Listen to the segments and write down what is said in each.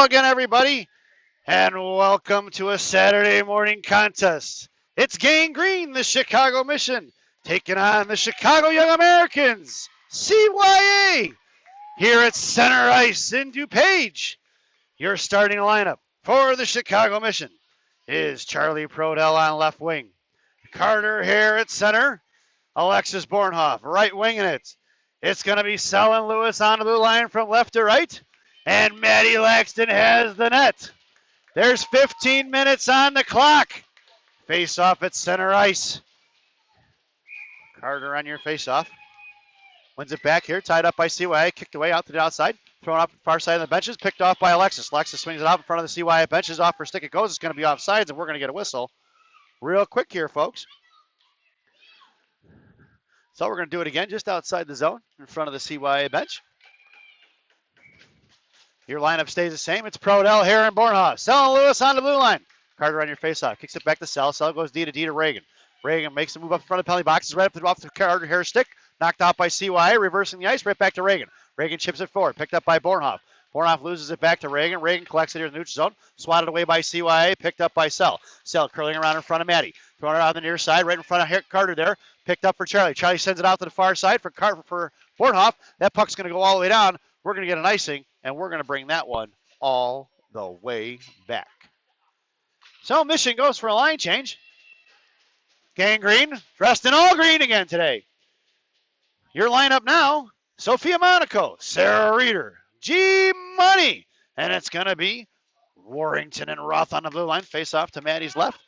Hello again, everybody, and welcome to a Saturday morning contest. It's Gang Green, the Chicago Mission, taking on the Chicago Young Americans, CYA, here at Center Ice in DuPage. Your starting lineup for the Chicago Mission is Charlie Prodell on left wing, Carter Hare at center, Alexis Bornhoff right winging it. It's going to be Selin Lewis on the blue line from left to right. And Maddie Laxton has the net. There's 15 minutes on the clock. Face off at center ice. Carter on your face off. Wins it back here, tied up by CYA, kicked away out to the outside. Thrown up the far side of the benches, picked off by Alexis. Alexis swings it off in front of the CYA benches, off for stick it goes. It's going to be offsides, and we're going to get a whistle real quick here, folks. So we're going to do it again just outside the zone in front of the CYA bench. Your lineup stays the same. It's Prodell, Hare, and Bornhoff. Selin Lewis on the blue line. Carter on your face-off. Kicks it back to Sel. Sel goes D to Reagan. Reagan makes the move up in front of the penalty boxes, right off the Carter Hare stick. Knocked out by CYA, reversing the ice, right back to Reagan. Reagan chips it forward, picked up by Bornhoff. Bornhoff loses it back to Reagan. Reagan collects it here in the neutral zone. Swatted away by CYA, picked up by Sel. Sel curling around in front of Maddie. Throwing it out on the near side, right in front of Carter there. Picked up for Charlie. Charlie sends it out to the far side for Bornhoff. That puck's going to go all the way down. We're going to get an icing, and we're going to bring that one all the way back. So Mission goes for a line change. Gang Green, dressed in all green again today. Your lineup now, Sophia Monaco, Sarah Reeder, G Money, and it's going to be Warrington and Roth on the blue line. Face off to Maddie's left.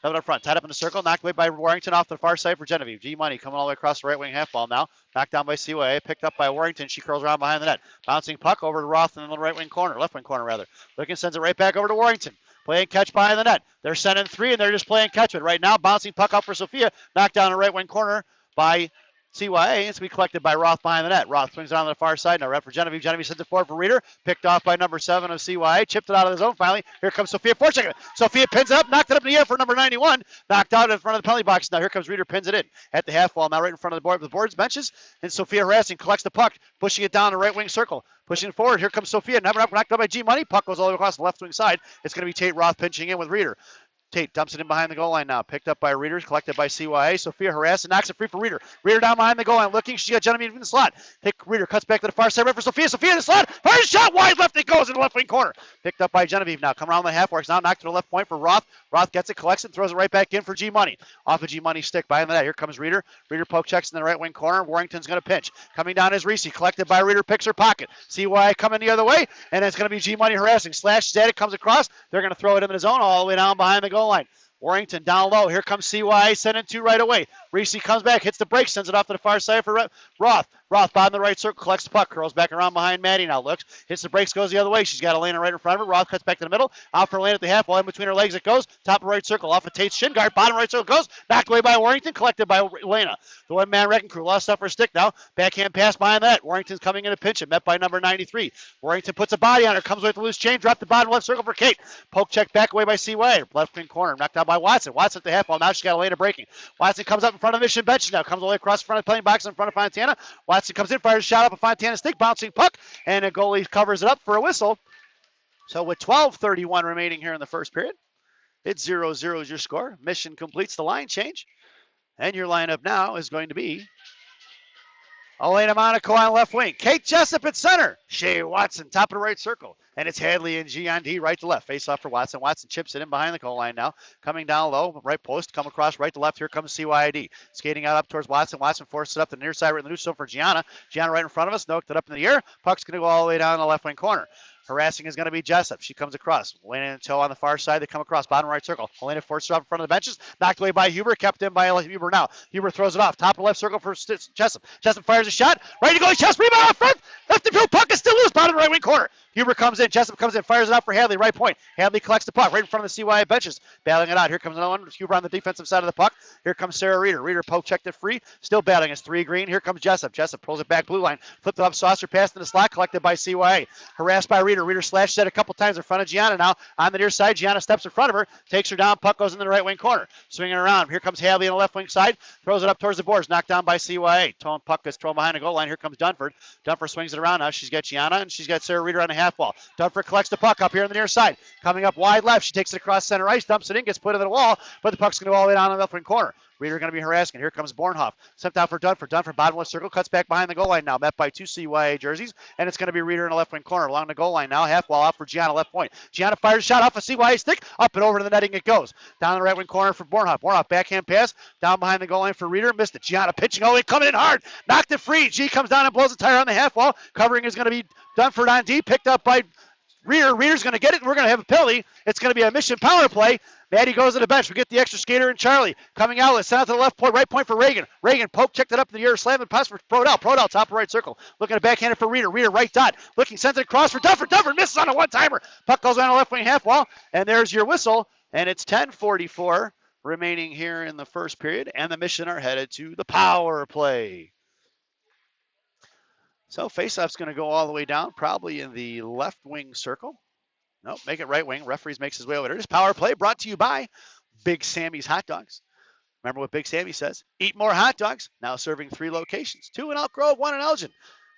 Up front, tied up in the circle, knocked away by Warrington off the far side for Genevieve. G Money coming all the way across the right wing half ball now. Knocked down by CYA, picked up by Warrington. She curls around behind the net. Bouncing puck over to Roth in the right wing corner, left wing corner rather. Looking sends it right back over to Warrington. Playing catch behind the net. They're sending three and they're just playing catch it right now. Bouncing puck up for Sophia, knocked down the right wing corner by CYA. It's to be collected by Roth behind the net. Roth swings it on the far side. Now rep for Genevieve. Genevieve sends it forward for Reeder. Picked off by number 7 of CYA. Chipped it out of the zone finally. Here comes Sophia Forchek. Sophia pins it up. Knocked it up in the air for number 91. Knocked out in front of the penalty box. Now here comes Reeder. Pins it in at the half wall. Now right in front of the boards benches. And Sophia harassing. Collects the puck. Pushing it down the right wing circle. Pushing it forward. Here comes Sophia. Never knocked out by G Money. Puck goes all the way across the left wing side. It's going to be Tate Roth pinching in with Reeder. Tate dumps it in behind the goal line now. Picked up by Reeder, collected by CYA. Sophia harassed and knocks it free for Reeder. Reeder down behind the goal line looking. She's got Genevieve in the slot. Reeder cuts back to the far side right for Sophia. Sophia in the slot. Fires shot wide left. It goes in the left wing corner. Picked up by Genevieve now. Come around the half works now. Knocked to the left point for Roth. Roth gets it, collects it, throws it right back in for G Money. Off of G Money stick behind the net. Here comes Reeder. Reeder poke checks in the right wing corner. Warrington's going to pinch. Coming down is Reese. Collected by Reeder. Picks her pocket. CYA coming the other way. And it's going to be G Money harassing. Slashes at it. Comes across. They're going to throw it in the zone all the way down behind the goal line. Warrington down low. Here comes CYA, sending two right away. Reese comes back, hits the brakes, sends it off to the far side for Roth. Roth, bottom of the right circle, collects the puck, curls back around behind Maddie now, looks, hits the brakes, goes the other way. She's got Elena right in front of her. Roth cuts back to the middle, out for Elena at the half, while in between her legs it goes. Top of right circle, off of Tate's shin guard, bottom right circle goes, knocked away by Warrington, collected by Elena. The one-man wrecking crew lost off her stick now. Backhand pass behind that. Warrington's coming in to pinch it, met by number 93. Warrington puts a body on her, comes with the loose chain, dropped the bottom left circle for Kate. Poke check back away by CYA. Left wing corner, knocked out by Watson. Watson at the half ball, now she's got Elena breaking. Watson comes up in front of Mission bench now, comes all the way across the front of the playing box in front of Fontana. Watson comes in, fires a shot up a Fontana stick, bouncing puck, and a goalie covers it up for a whistle. So with 12:31 remaining here in the first period, it's 0-0 is your score. Mission completes the line change. And your lineup now is going to be Elena Monaco on left wing. Kate Jessup at center. Shea Watson, top of the right circle. And it's Hadley and G on D, right to left. Face off for Watson. Watson chips it in behind the goal line now. Coming down low, right post, come across right to left. Here comes CYD. Skating out up towards Watson. Watson forces it up the near side right in the neutral zone for Gianna. Gianna right in front of us, knocked it up in the air. Puck's going to go all the way down the left wing corner. Harassing is going to be Jessup. She comes across. Elena and Toe on the far side. They come across. Bottom right circle. Elena forces it up in front of the benches. Knocked away by Huber. Kept in by Huber now. Huber throws it off. Top of the left circle for Jessup. Jessup fires a shot. Right to go. Chest rebound out front. Left the field. Puck is still loose. Bottom right wing corner. Huber comes in. Jessup comes in. Fires it out for Hadley. Right point. Hadley collects the puck right in front of the CYA benches. Battling it out. Here comes another one. Huber on the defensive side of the puck. Here comes Sarah Reeder. Reeder poke checked it free. Still battling. It's 3 green. Here comes Jessup. Jessup pulls it back blue line. Flipped it up. Saucer passed in the slot. Collected by CYA. Harassed by Reeder. Reeder slashed it a couple times in front of Gianna now. On the near side. Gianna steps in front of her. Takes her down. Puck goes in the right wing corner. Swinging around. Here comes Hadley on the left wing side. Throws it up towards the boards. Knocked down by CYA. Puck is thrown behind the goal line. Here comes Dunford. Dunford swings it around now. She's got Gianna and she's got Sarah Reeder on the half half wall. Dunford collects the puck up here on the near side. Coming up wide left. She takes it across center ice, dumps it in, gets put into the wall, but the puck's going to go all the way down the left wing corner. Reeder going to be harassing. Here comes Bornhoff. Sent out for Dunford. Dunford, bottom left circle, cuts back behind the goal line now. Met by 2 CYA jerseys, and it's going to be Reeder in the left wing corner along the goal line now. Half wall out for Gianna, left point. Gianna fires a shot off a CYA stick. Up and over to the netting it goes. Down the right wing corner for Bornhoff. Bornhoff backhand pass. Down behind the goal line for Reeder. Missed it. Gianna pitching all the way, coming in hard. Knocked it free. G comes down and blows the tire on the half wall. Covering is going to be Dunford on D. Picked up by Reeder. Reeder's going to get it, and we're going to have a penalty. It's going to be a mission power play. Maddie goes to the bench. We get the extra skater and Charlie. Coming out, let's send out to the left point, right point for Reagan. Reagan poke, checked it up in the air, slammed the pass for Prodell. Prodell, top right circle. Looking at backhanded for Reeder. Reeder, right dot. Looking, sends it across for Dunford. Dunford misses on a one-timer. Puck goes on the left wing half wall, and there's your whistle. And it's 10:44 remaining here in the first period, and the Mission are headed to the power play. So faceoff's going to go all the way down, probably in the left wing circle. Nope, make it right wing. Referees makes his way over there. This power play brought to you by Big Sammy's Hot Dogs. Remember what Big Sammy says? Eat more hot dogs. Now serving 3 locations. 2 in Elk Grove, 1 in Elgin.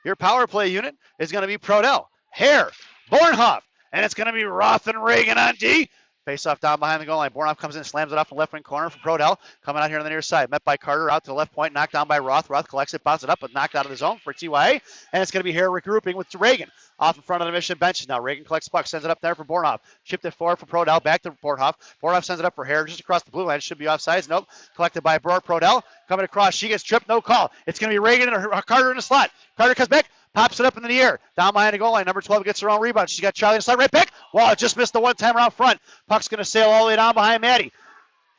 Your power play unit is going to be Prodell, Hare, Bornhoff, and it's going to be Roth and Reagan on D. Face off down behind the goal line. Bornhoff comes in, slams it off the left wing corner for Prodell. Coming out here on the near side. Met by Carter out to the left point. Knocked down by Roth. Roth collects it, bounces it up, but knocked out of the zone for CYA. And it's going to be here regrouping with Reagan. Off in front of the Mission benches now. Reagan collects the puck, sends it up there for Bornhoff. Chipped it forward for Prodell. Back to Bornhoff. Bornhoff sends it up for Hare just across the blue line. It should be offsides. Nope. Collected by Prodell. Coming across. She gets tripped. No call. It's going to be Reagan and Carter in the slot. Carter comes back. Pops it up into the air. Down behind the goal line. Number 12 gets her own rebound. She's got Charlie in the slot right back. Wow, it just missed the one-timer out front. Puck's going to sail all the way down behind Maddie.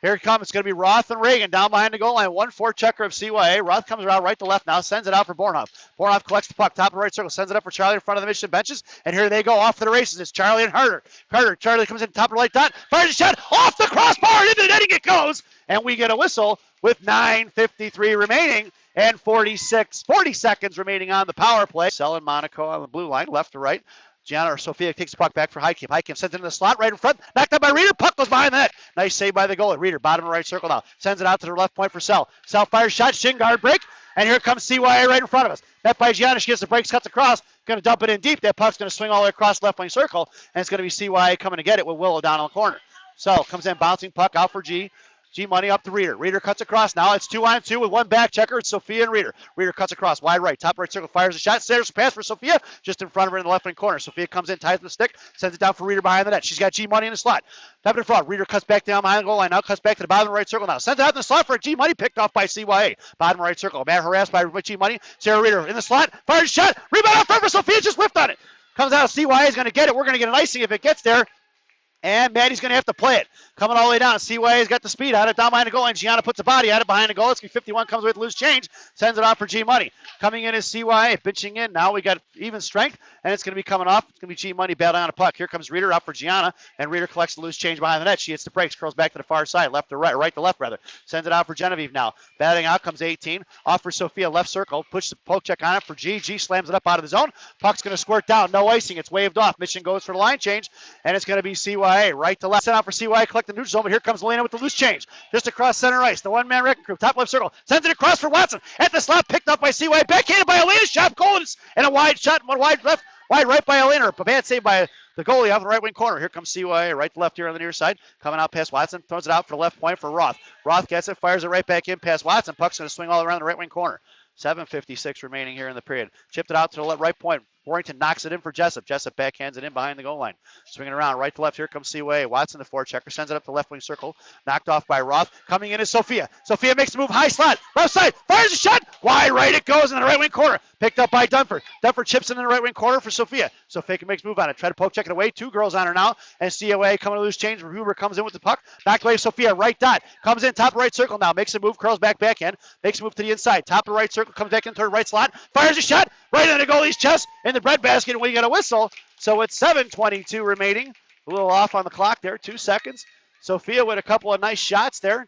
Here it comes. It's going to be Roth and Reagan down behind the goal line. 1-4 checker of CYA. Roth comes around right to left now. Sends it out for Bornhoff. Bornhoff collects the puck. Top of the right circle. Sends it up for Charlie in front of the Mission benches. And here they go off to the races. It's Charlie and Carter. Charlie comes in top of the right dot. Fires a shot. Off the crossbar. Into the netting it goes. And we get a whistle with 9:53 remaining. And 40 seconds remaining on the power play. Selling Monaco on the blue line, left to right. Gianna or Sophia takes the puck back for Highcamp. Highcamp sends it in the slot right in front. Knocked up by Reeder. Puck goes behind the net. Nice save by the goalie. Reeder, bottom right circle now. Sends it out to the left point for Sell. Sell fires shot. Shin guard break. And here comes CYA right in front of us. Met by Gianna. She gets the breaks, cuts across. Going to dump it in deep. That puck's going to swing all the way across left wing circle. And it's going to be CYA coming to get it with Willow down in the corner. So comes in bouncing puck out for G. G-Money up to Reeder. Reeder cuts across. Now it's 2-on-2 with one back checker. It's Sophia and Reeder. Reeder cuts across. Wide right. Top right circle. Fires a shot. Centers pass for Sophia. Just in front of her in the left wing corner. Sophia comes in, ties the stick. Sends it down for Reeder behind the net. She's got G-Money in the slot. Top in front. Reeder cuts back down behind the goal line. Now cuts back to the bottom right circle now. Sends it out in the slot for G-Money. Picked off by CYA. Bottom right circle. Man harassed by G-Money. Sarah Reeder in the slot. Fires a shot. Rebound out front for Sophia. Just whiffed on it. Comes out. CYA is going to get it. We're going to get an icing if it gets there. And Maddie's going to have to play it. Coming all the way down. CYA's got the speed on it. Down behind the goal line. Gianna puts a body on it behind the goal. It's 51 comes with loose change. Sends it off for G-Money. Coming in is CYA. Pitching in. Now we got even strength. And it's going to be coming off. It's going to be G-Money battling on a puck. Here comes Reeder up for Gianna. And Reeder collects the loose change behind the net. She hits the brakes. Curls back to the far side. Left to right. Right to left, rather. Sends it out for Genevieve now. Battling out comes 18. Off for Sophia. Left circle. Push the poke check on it for G. G slams it up out of the zone. Puck's going to squirt down. No icing. It's waved off. Mission goes for the line change. And it's going to be CYA. Right to left. Sent out for CYA, collect the neutral zone, but here comes Elena with the loose change. Just across center ice, the one-man wrecking crew, top left circle, sends it across for Watson. At the slot, picked up by CYA, backhanded by Elena, shot goal, and a wide shot, one wide left, wide right by Elena. A bad save by the goalie off the right wing corner. Here comes CYA, right to left here on the near side. Coming out past Watson, throws it out for the left point for Roth. Roth gets it, fires it right back in past Watson. Puck's going to swing all around the right wing corner. 7:56 remaining here in the period. Chipped it out to the right point. Warrington knocks it in for Jessup. Jessup backhands it in behind the goal line. Swinging around right to left. Here comes CYA. Watson, the forechecker, sends it up the left wing circle. Knocked off by Roth. Coming in is Sophia. Sophia makes the move. High slot. Left side. Fires a shot. Wide right it goes in the right wing corner. Picked up by Dunford. Dunford chips in the right wing corner for Sophia. Sophia makes a move on it. Try to poke check it away. 2 girls on her now. And CYA coming to loose change. Huber comes in with the puck. Knocked away Sophia. Right dot. Comes in top right circle now. Makes a move. Curls backhand. Makes a move to the inside. Top of the right circle. Comes back into her right slot. Fires a shot. Right in the goalie's chest. In the breadbasket. And we get a whistle. So it's 7:22 remaining. A little off on the clock there. 2 seconds. Sophia with a couple of nice shots there.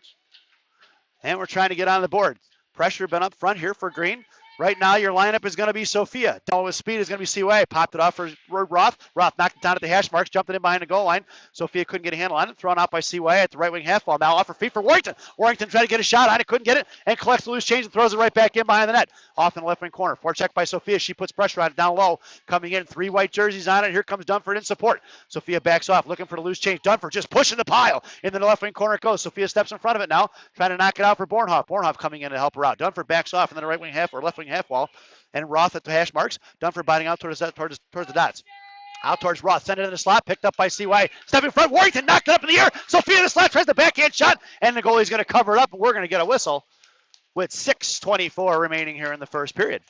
And we're trying to get on the board. Pressure been up front here for Green. Right now, your lineup is going to be Sophia. Down with speed is going to be CYA. Popped it off for Roth. Roth knocked it down at the hash marks, jumped it in behind the goal line. Sophia couldn't get a handle on it. Thrown out by CYA at the right wing half wall. Now off her feet for Warrington. Warrington tried to get a shot on it, couldn't get it, and collects the loose change and throws it right back in behind the net. Off in the left wing corner. Forecheck by Sophia. She puts pressure on it down low. Coming in, 3 white jerseys on it. Here comes Dunford in support. Sophia backs off, looking for the loose change. Dunford just pushing the pile. In the left wing corner it goes. Sophia steps in front of it now, trying to knock it out for Bornhoff. Bornhoff coming in to help her out. Dunford backs off in the right wing half or left wing half wall. And Roth at the hash marks. Dunford biting out towards the dots. Out towards Roth. Send it in the slot. Picked up by CY. Step in front. Warrington knocked it up in the air. Sophia in the slot tries the backhand shot. And the goalie's going to cover it up. And we're going to get a whistle with 6:24 remaining here in the first period.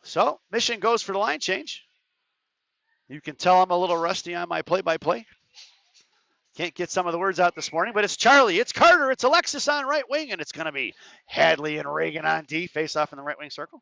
So, Mission goes for the line change. You can tell I'm a little rusty on my play-by-play. Can't get some of the words out this morning, but it's Charlie, it's Carter, it's Alexis on right wing, and it's going to be Hadley and Reagan on D. Face off in the right wing circle.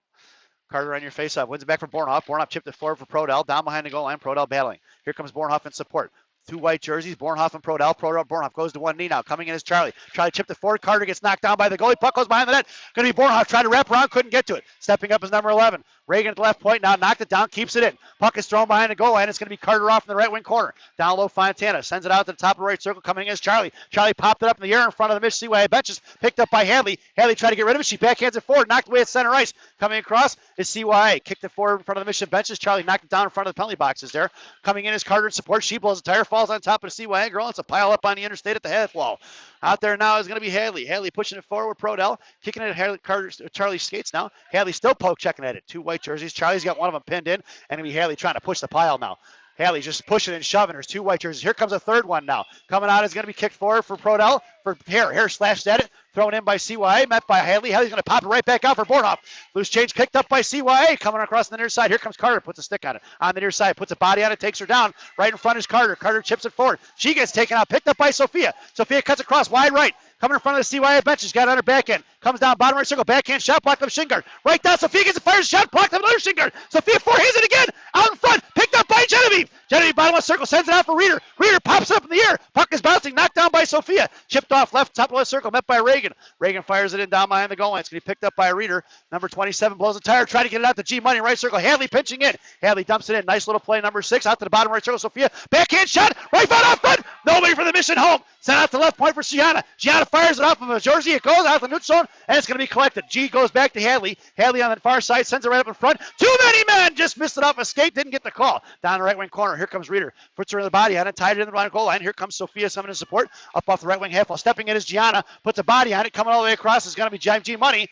Carter on your face off. Wins it back for Bornhoff. Bornhoff chipped it forward for Prodell. Down behind the goal line. Prodell battling. Here comes Bornhoff in support. 2 white jerseys. Bornhoff and Prodell. Bornhoff goes to one knee now. Coming in is Charlie. Charlie chipped it forward. Carter gets knocked down by the goalie. Puck goes behind the net. Going to be Bornhoff trying to wrap around. Couldn't get to it. Stepping up is number 11. Reagan at the left point now. Knocked it down. Keeps it in. Puck is thrown behind the goal line. It's going to be Carter off in the right wing corner. Down low Fontana. Sends it out to the top of the right circle. Coming in is Charlie. Charlie popped it up in the air in front of the Miss CYA benches. Picked up by Hadley. Hadley tried to get rid of it. She backhands it forward. Knocked away at center ice. Coming across is CYA. Kicked it forward in front of the Mission benches. Charlie knocked it down in front of the penalty boxes there. Coming in is Carter in support. She blows a tire. Falls on top of the CYA girl. It's a pile up on the interstate at the half wall. Out there now is going to be Hadley. Hadley pushing it forward. Prodell kicking it at Charlie's skates now. Hadley still poke checking at it. 2 white jerseys. Charlie's got one of them pinned in. And it'll be Hadley trying to push the pile now. Hadley just pushing and shoving. There's 2 white jerseys. Here comes a third one now. Coming out is going to be kicked forward for Prodell. For Hare. Hare slashed at it. Thrown in by CYA. Met by Hadley. Hadley's going to pop it right back out for Bornhoff. Loose change picked up by CYA. Coming across the near side. Here comes Carter. Puts a stick on it. On the near side. Puts a body on it. Takes her down. Right in front is Carter. Carter chips it forward. She gets taken out. Picked up by Sophia. Sophia cuts across wide right. Coming in front of the CYA bench. She's got it on her backhand. Comes down bottom right circle. Backhand shot. Blocked up Shingard. Right down. Sophia gets a fire shot. Blocked up another Shingard. Sophia forehands it again. Out in front. Picked up by Genevieve. Genevieve bottom left circle. Sends it out for Reeder. Reeder pops it up in the air. Puck is bouncing. Knocked down by Sophia. Chipped off left top left circle. Met by Reagan. Reagan fires it in down behind the goal line. It's going to be picked up by Reeder. Number 27 blows a tire. Trying to get it out to G Money right circle. Hadley pinching in. Hadley dumps it in. Nice little play. Number 6 out to the bottom right circle. Sophia. Backhand shot. Right foot off front. Nobody for the Mission home. Sent out to left point for Gianna. Gianna fires it off of a jersey. It goes out the neutral zone, and it's going to be collected. G goes back to Hadley. Hadley on the far side sends it right up in front. Too many men. Just missed it off escape. Didn't get the call. Down the right wing corner. Here comes Reeder. Puts her in the body on it. Tied it in the right goal line. Here comes Sophia coming in support. Up off the right wing half wall. Stepping in is Gianna. Puts a body on it. Coming all the way across is going to be G Money.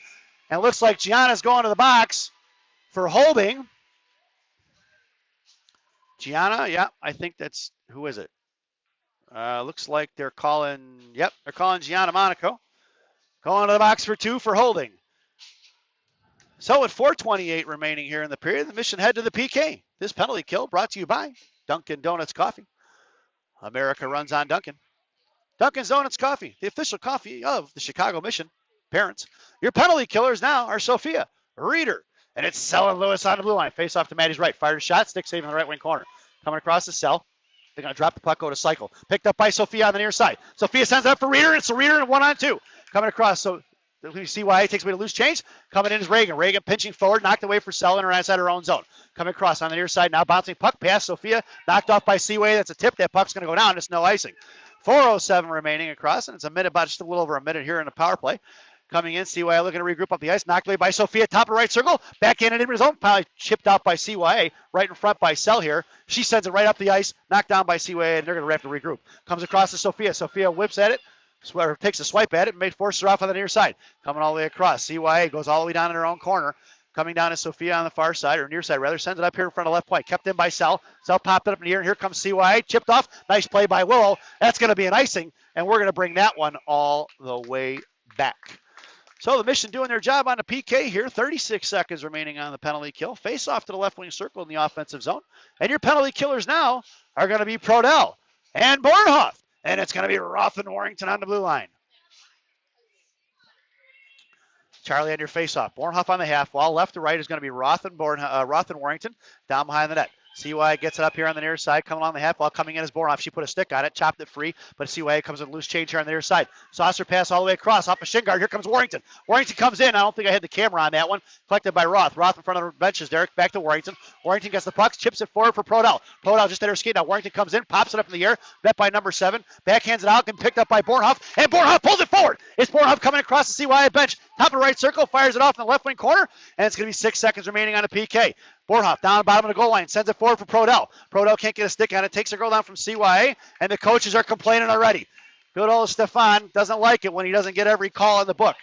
And it looks like Gianna's going to the box for holding. Gianna, yeah, I think that's, who is it? Looks like they're calling Gianna Monaco. Going to the box for 2 for holding. So with 4:28 remaining here in the period, the Mission head to the PK. This penalty kill brought to you by Dunkin' Donuts Coffee. America runs on Dunkin'. Dunkin' Donuts Coffee, the official coffee of the Chicago Mission. Parents, your penalty killers now are Sophia, Reeder, and it's Sell and Lewis on the blue line. Face off to Maddie's right. Fired a shot, stick saving the right wing corner. Coming across the Sell. They're going to drop the puck, go to cycle. Picked up by Sophia on the near side. Sophia sends it up for Reeder. It's a Reeder and 1-on-2. Coming across, so CYA takes away the loose change. Coming in is Reagan. Reagan pinching forward, knocked away for Sell and inside her own zone. Coming across on the near side now, bouncing puck past Sophia. Knocked off by CYA. That's a tip. That puck's going to go down. It's no icing. 4:07 remaining across, and it's a minute, about just a little over a minute here in the power play. Coming in, CYA looking to regroup up the ice. Knocked away by Sophia, top of the right circle. Back in and in his own. Probably chipped out by CYA. Right in front by Sell here. She sends it right up the ice. Knocked down by CYA, and they're going to have to regroup. Comes across to Sophia. Sophia whips at it. Takes a swipe at it and forces her off on the near side. Coming all the way across. CYA goes all the way down in her own corner. Coming down is Sophia on the far side, or near side rather. Sends it up here in front of left point. Kept in by Sell. Sell popped it up in the air, and here comes CYA. Chipped off. Nice play by Willow. That's going to be an icing, and we're going to bring that one all the way back. So the Mission doing their job on the PK here. 36 seconds remaining on the penalty kill. Face off to the left wing circle in the offensive zone. And your penalty killers now are going to be Prodell and Bornhoff. And it's going to be Roth and Warrington on the blue line. Charlie on your face-off. Bornhoff on the half wall. Left to right is going to be Roth and Warrington down behind the net. CYA gets it up here on the near side, coming along the half wall, coming in as Bornoff. She put a stick on it, chopped it free, but CYA comes with a loose change here on the near side. Saucer pass all the way across, off a shin guard. Here comes Warrington. Warrington comes in. I don't think I had the camera on that one. Collected by Roth. Roth in front of the benches. Derek back to Warrington. Warrington gets the puck, chips it forward for Prodell. Prodell just at her skate. Now Warrington comes in, pops it up in the air, met by number 7. Backhands it out and picked up by Bornhoff. And Bornhoff pulls it forward. It's Bornhoff coming across the CYA bench. Top of the right circle, fires it off in the left wing corner, and it's going to be 6 seconds remaining on the PK. Bornhoff down the bottom of the goal line, sends it forward for Prodell. Prodell can't get a stick on it, takes a girl down from CYA, and the coaches are complaining already. Good old Stefan doesn't like it when he doesn't get every call in the book.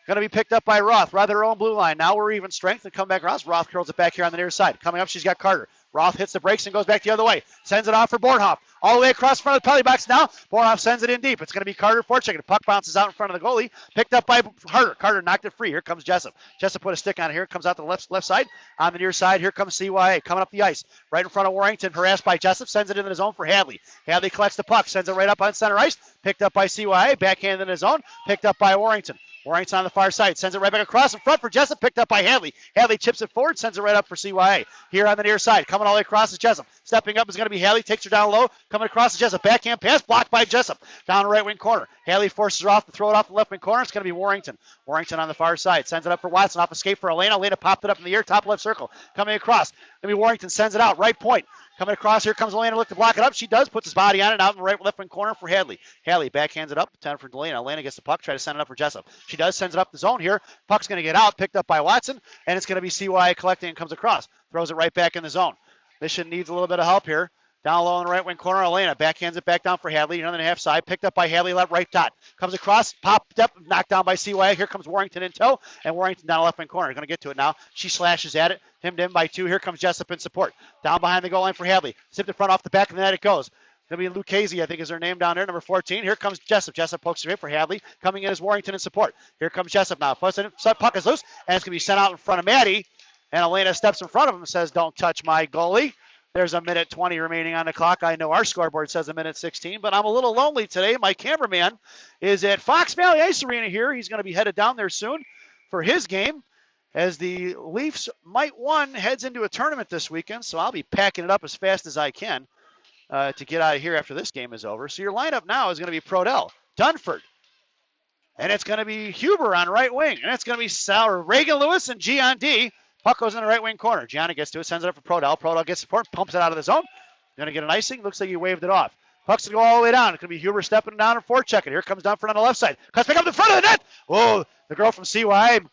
Going to be picked up by Roth, right at her own blue line. Now we're even strength and come back across. Roth curls it back here on the near side. Coming up, she's got Carter. Roth hits the brakes and goes back the other way. Sends it off for Bornhoff. All the way across front of the penalty box now. Bornhoff sends it in deep. It's going to be Carter forechecking. The puck bounces out in front of the goalie. Picked up by Carter. Carter knocked it free. Here comes Jessup. Jessup put a stick on it. Here it comes out to the left side. On the near side, here comes CYA. Coming up the ice. Right in front of Warrington. Harassed by Jessup. Sends it into the zone for Hadley. Hadley collects the puck. Sends it right up on center ice. Picked up by CYA. Backhand in the zone. Picked up by Warrington. Warrington on the far side, sends it right back across in front for Jessup, picked up by Hadley. Hadley chips it forward, sends it right up for CYA. Here on the near side, coming all the way across is Jessup. Stepping up is going to be Hadley, takes her down low, coming across is Jessup. Backhand pass, blocked by Jessup. Down the right wing corner. Hadley forces her off to throw it off the left wing corner. It's going to be Warrington. Warrington on the far side, sends it up for Watson, off escape for Elena. Elena popped it up in the air, top left circle. Coming across, going to be Warrington, sends it out, right point. Coming across, here comes Elena, look to block it up. She does, puts his body on it, out in the right left wing corner for Hadley. Hadley backhands it up, 10 for Elena. Elena gets the puck, try to send it up for Jessup. She does, sends it up the zone here. Puck's going to get out, picked up by Watson, and it's going to be CYA collecting and comes across. Throws it right back in the zone. Mission needs a little bit of help here. Down low in the right wing corner, Elena backhands it back down for Hadley, another half side, picked up by Hadley, left right dot. Comes across, popped up, knocked down by CYA. Here comes Warrington in tow, and Warrington down the left wing corner. Going to get to it now. She slashes at it, hemmed in by 2. Here comes Jessup in support. Down behind the goal line for Hadley. Zipped in front off the back of the net it goes. Going to be Lucchese, I think is her name down there, number 14. Here comes Jessup. Jessup pokes her in for Hadley. Coming in is Warrington in support. Here comes Jessup now. Puck is loose, and it's going to be sent out in front of Maddie. And Elena steps in front of him and says, "Don't touch my goalie." There's a minute 20 remaining on the clock. I know our scoreboard says a minute 16, but I'm a little lonely today. My cameraman is at Fox Valley Ice Arena here. He's going to be headed down there soon for his game as the Leafs Might 1 heads into a tournament this weekend, so I'll be packing it up as fast as I can to get out of here after this game is over. So your lineup now is going to be Prodell, Dunford, and it's going to be Huber on right wing, and it's going to be Reagan Lewis and G on D. Puck goes in the right wing corner. Gianna gets to it, sends it up for Prodell. Prodell gets support, pumps it out of the zone. Going to get an icing. Looks like he waved it off. Puck's going to go all the way down. It's going to be Huber stepping down and forechecking. Here comes Dunford on the left side. Cuts back up the front of the net. Oh, the girl from CYA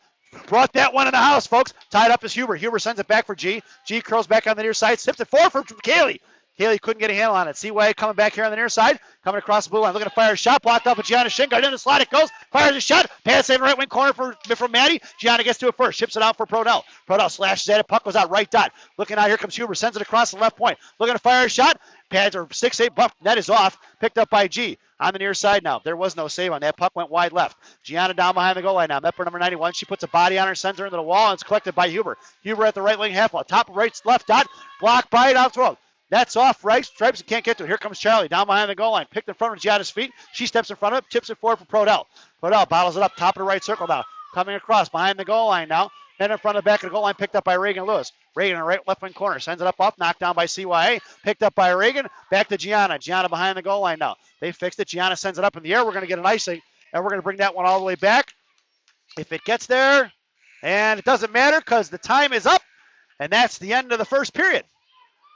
brought that one in the house, folks. Tied up is Huber. Huber sends it back for G. G curls back on the near side. Sips it forward for Kaylee. Kaylee couldn't get a handle on it. CYA coming back here on the near side. Coming across the blue line. Looking to fire a shot. Blocked up with Gianna Shingard. In the slot it goes. Fires a shot. Pass in the right wing corner from Maddie. Gianna gets to it first. Ships it out for Prodell. Prodell slashes at it. Puck goes out right dot. Looking out. Here comes Huber. Sends it across the left point. Looking to fire a shot. Pads or 6-8 buff. Net is off. Picked up by G. On the near side now. There was no save on that. Puck went wide left. Gianna down behind the goal line now. Met for number 91. She puts a body on her, sends her into the wall, and it's collected by Huber. Huber at the right wing half wall. Top right left dot. Blocked by it out throw. That's off, right? Stripes and can't get to it. Here comes Charlie down behind the goal line. Picked in front of Gianna's feet. She steps in front of it, tips it forward for Prodell. Prodell bottles it up, top of the right circle now. Coming across behind the goal line now. Then in front of the back of the goal line, picked up by Reagan Lewis. Reagan in the right left wing corner. Sends it up off, knocked down by CYA. Picked up by Reagan. Back to Gianna. Gianna behind the goal line now. They fixed it. Gianna sends it up in the air. We're going to get an icing, and we're going to bring that one all the way back. If it gets there, and it doesn't matter because the time is up, and that's the end of the first period.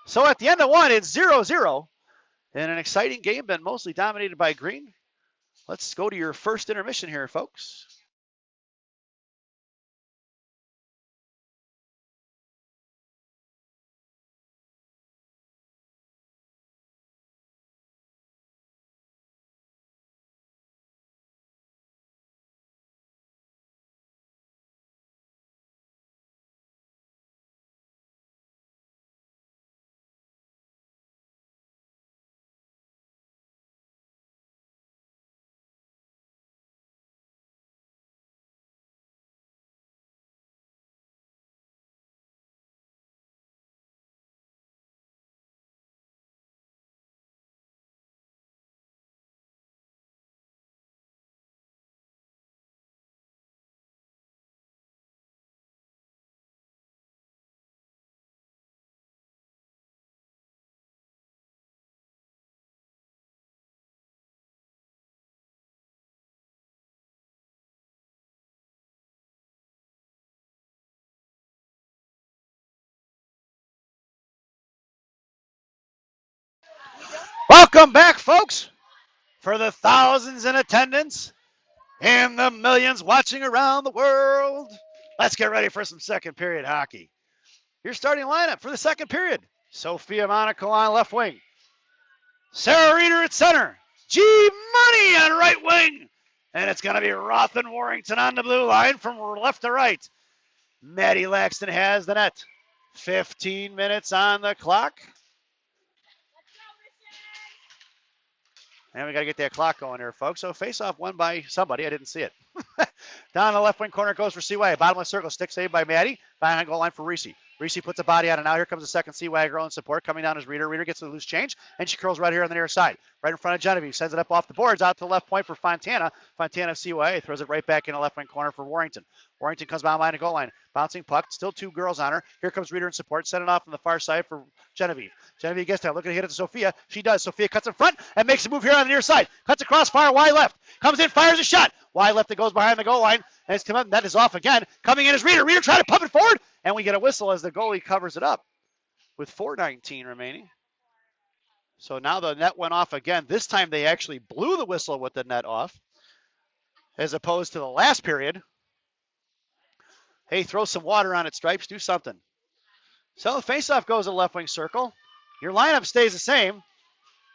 So at the end of one, it's 0-0 in an exciting game, been mostly dominated by green. Let's go to your first intermission here, folks. Welcome back, folks, for the thousands in attendance and the millions watching around the world. Let's get ready for some second period hockey. Your starting lineup for the second period. Sophia Monaco on left wing. Sarah Reeder at center. G Money on right wing. And it's going to be Roth and Warrington on the blue line from left to right. Maddie Laxton has the net. 15 minutes on the clock. And we got to get that clock going here, folks. So face-off won by somebody. I didn't see it. Down the left wing corner goes for CYA. Bottom of the circle, stick saved by Maddie. Behind goal line for Reese. Reese puts a body on it now. Here comes the second CYA girl in support. Coming down is Reeder. Reeder gets a loose change, and she curls right here on the near side. Right in front of Genevieve. Sends it up off the boards out to the left point for Fontana. Fontana CYA throws it right back in the left wing corner for Warrington. Warrington comes behind the goal line. Bouncing puck. Still two girls on her. Here comes Reeder in support. Send it off on the far side for Genevieve. Genevieve gets that. Looking to hit it to Sophia. She does. Sophia cuts in front and makes a move here on the near side. Cuts across, fire wide left. Comes in, fires a shot. Wide left that goes behind the goal line. And it's come up. Net is off again. Coming in is Reeder. Reeder trying to pump it forward. And we get a whistle as the goalie covers it up with 4:19 remaining. So now the net went off again. This time they actually blew the whistle with the net off as opposed to the last period. Hey, throw some water on it, Stripes. Do something. So the faceoff goes to the left wing circle. Your lineup stays the same.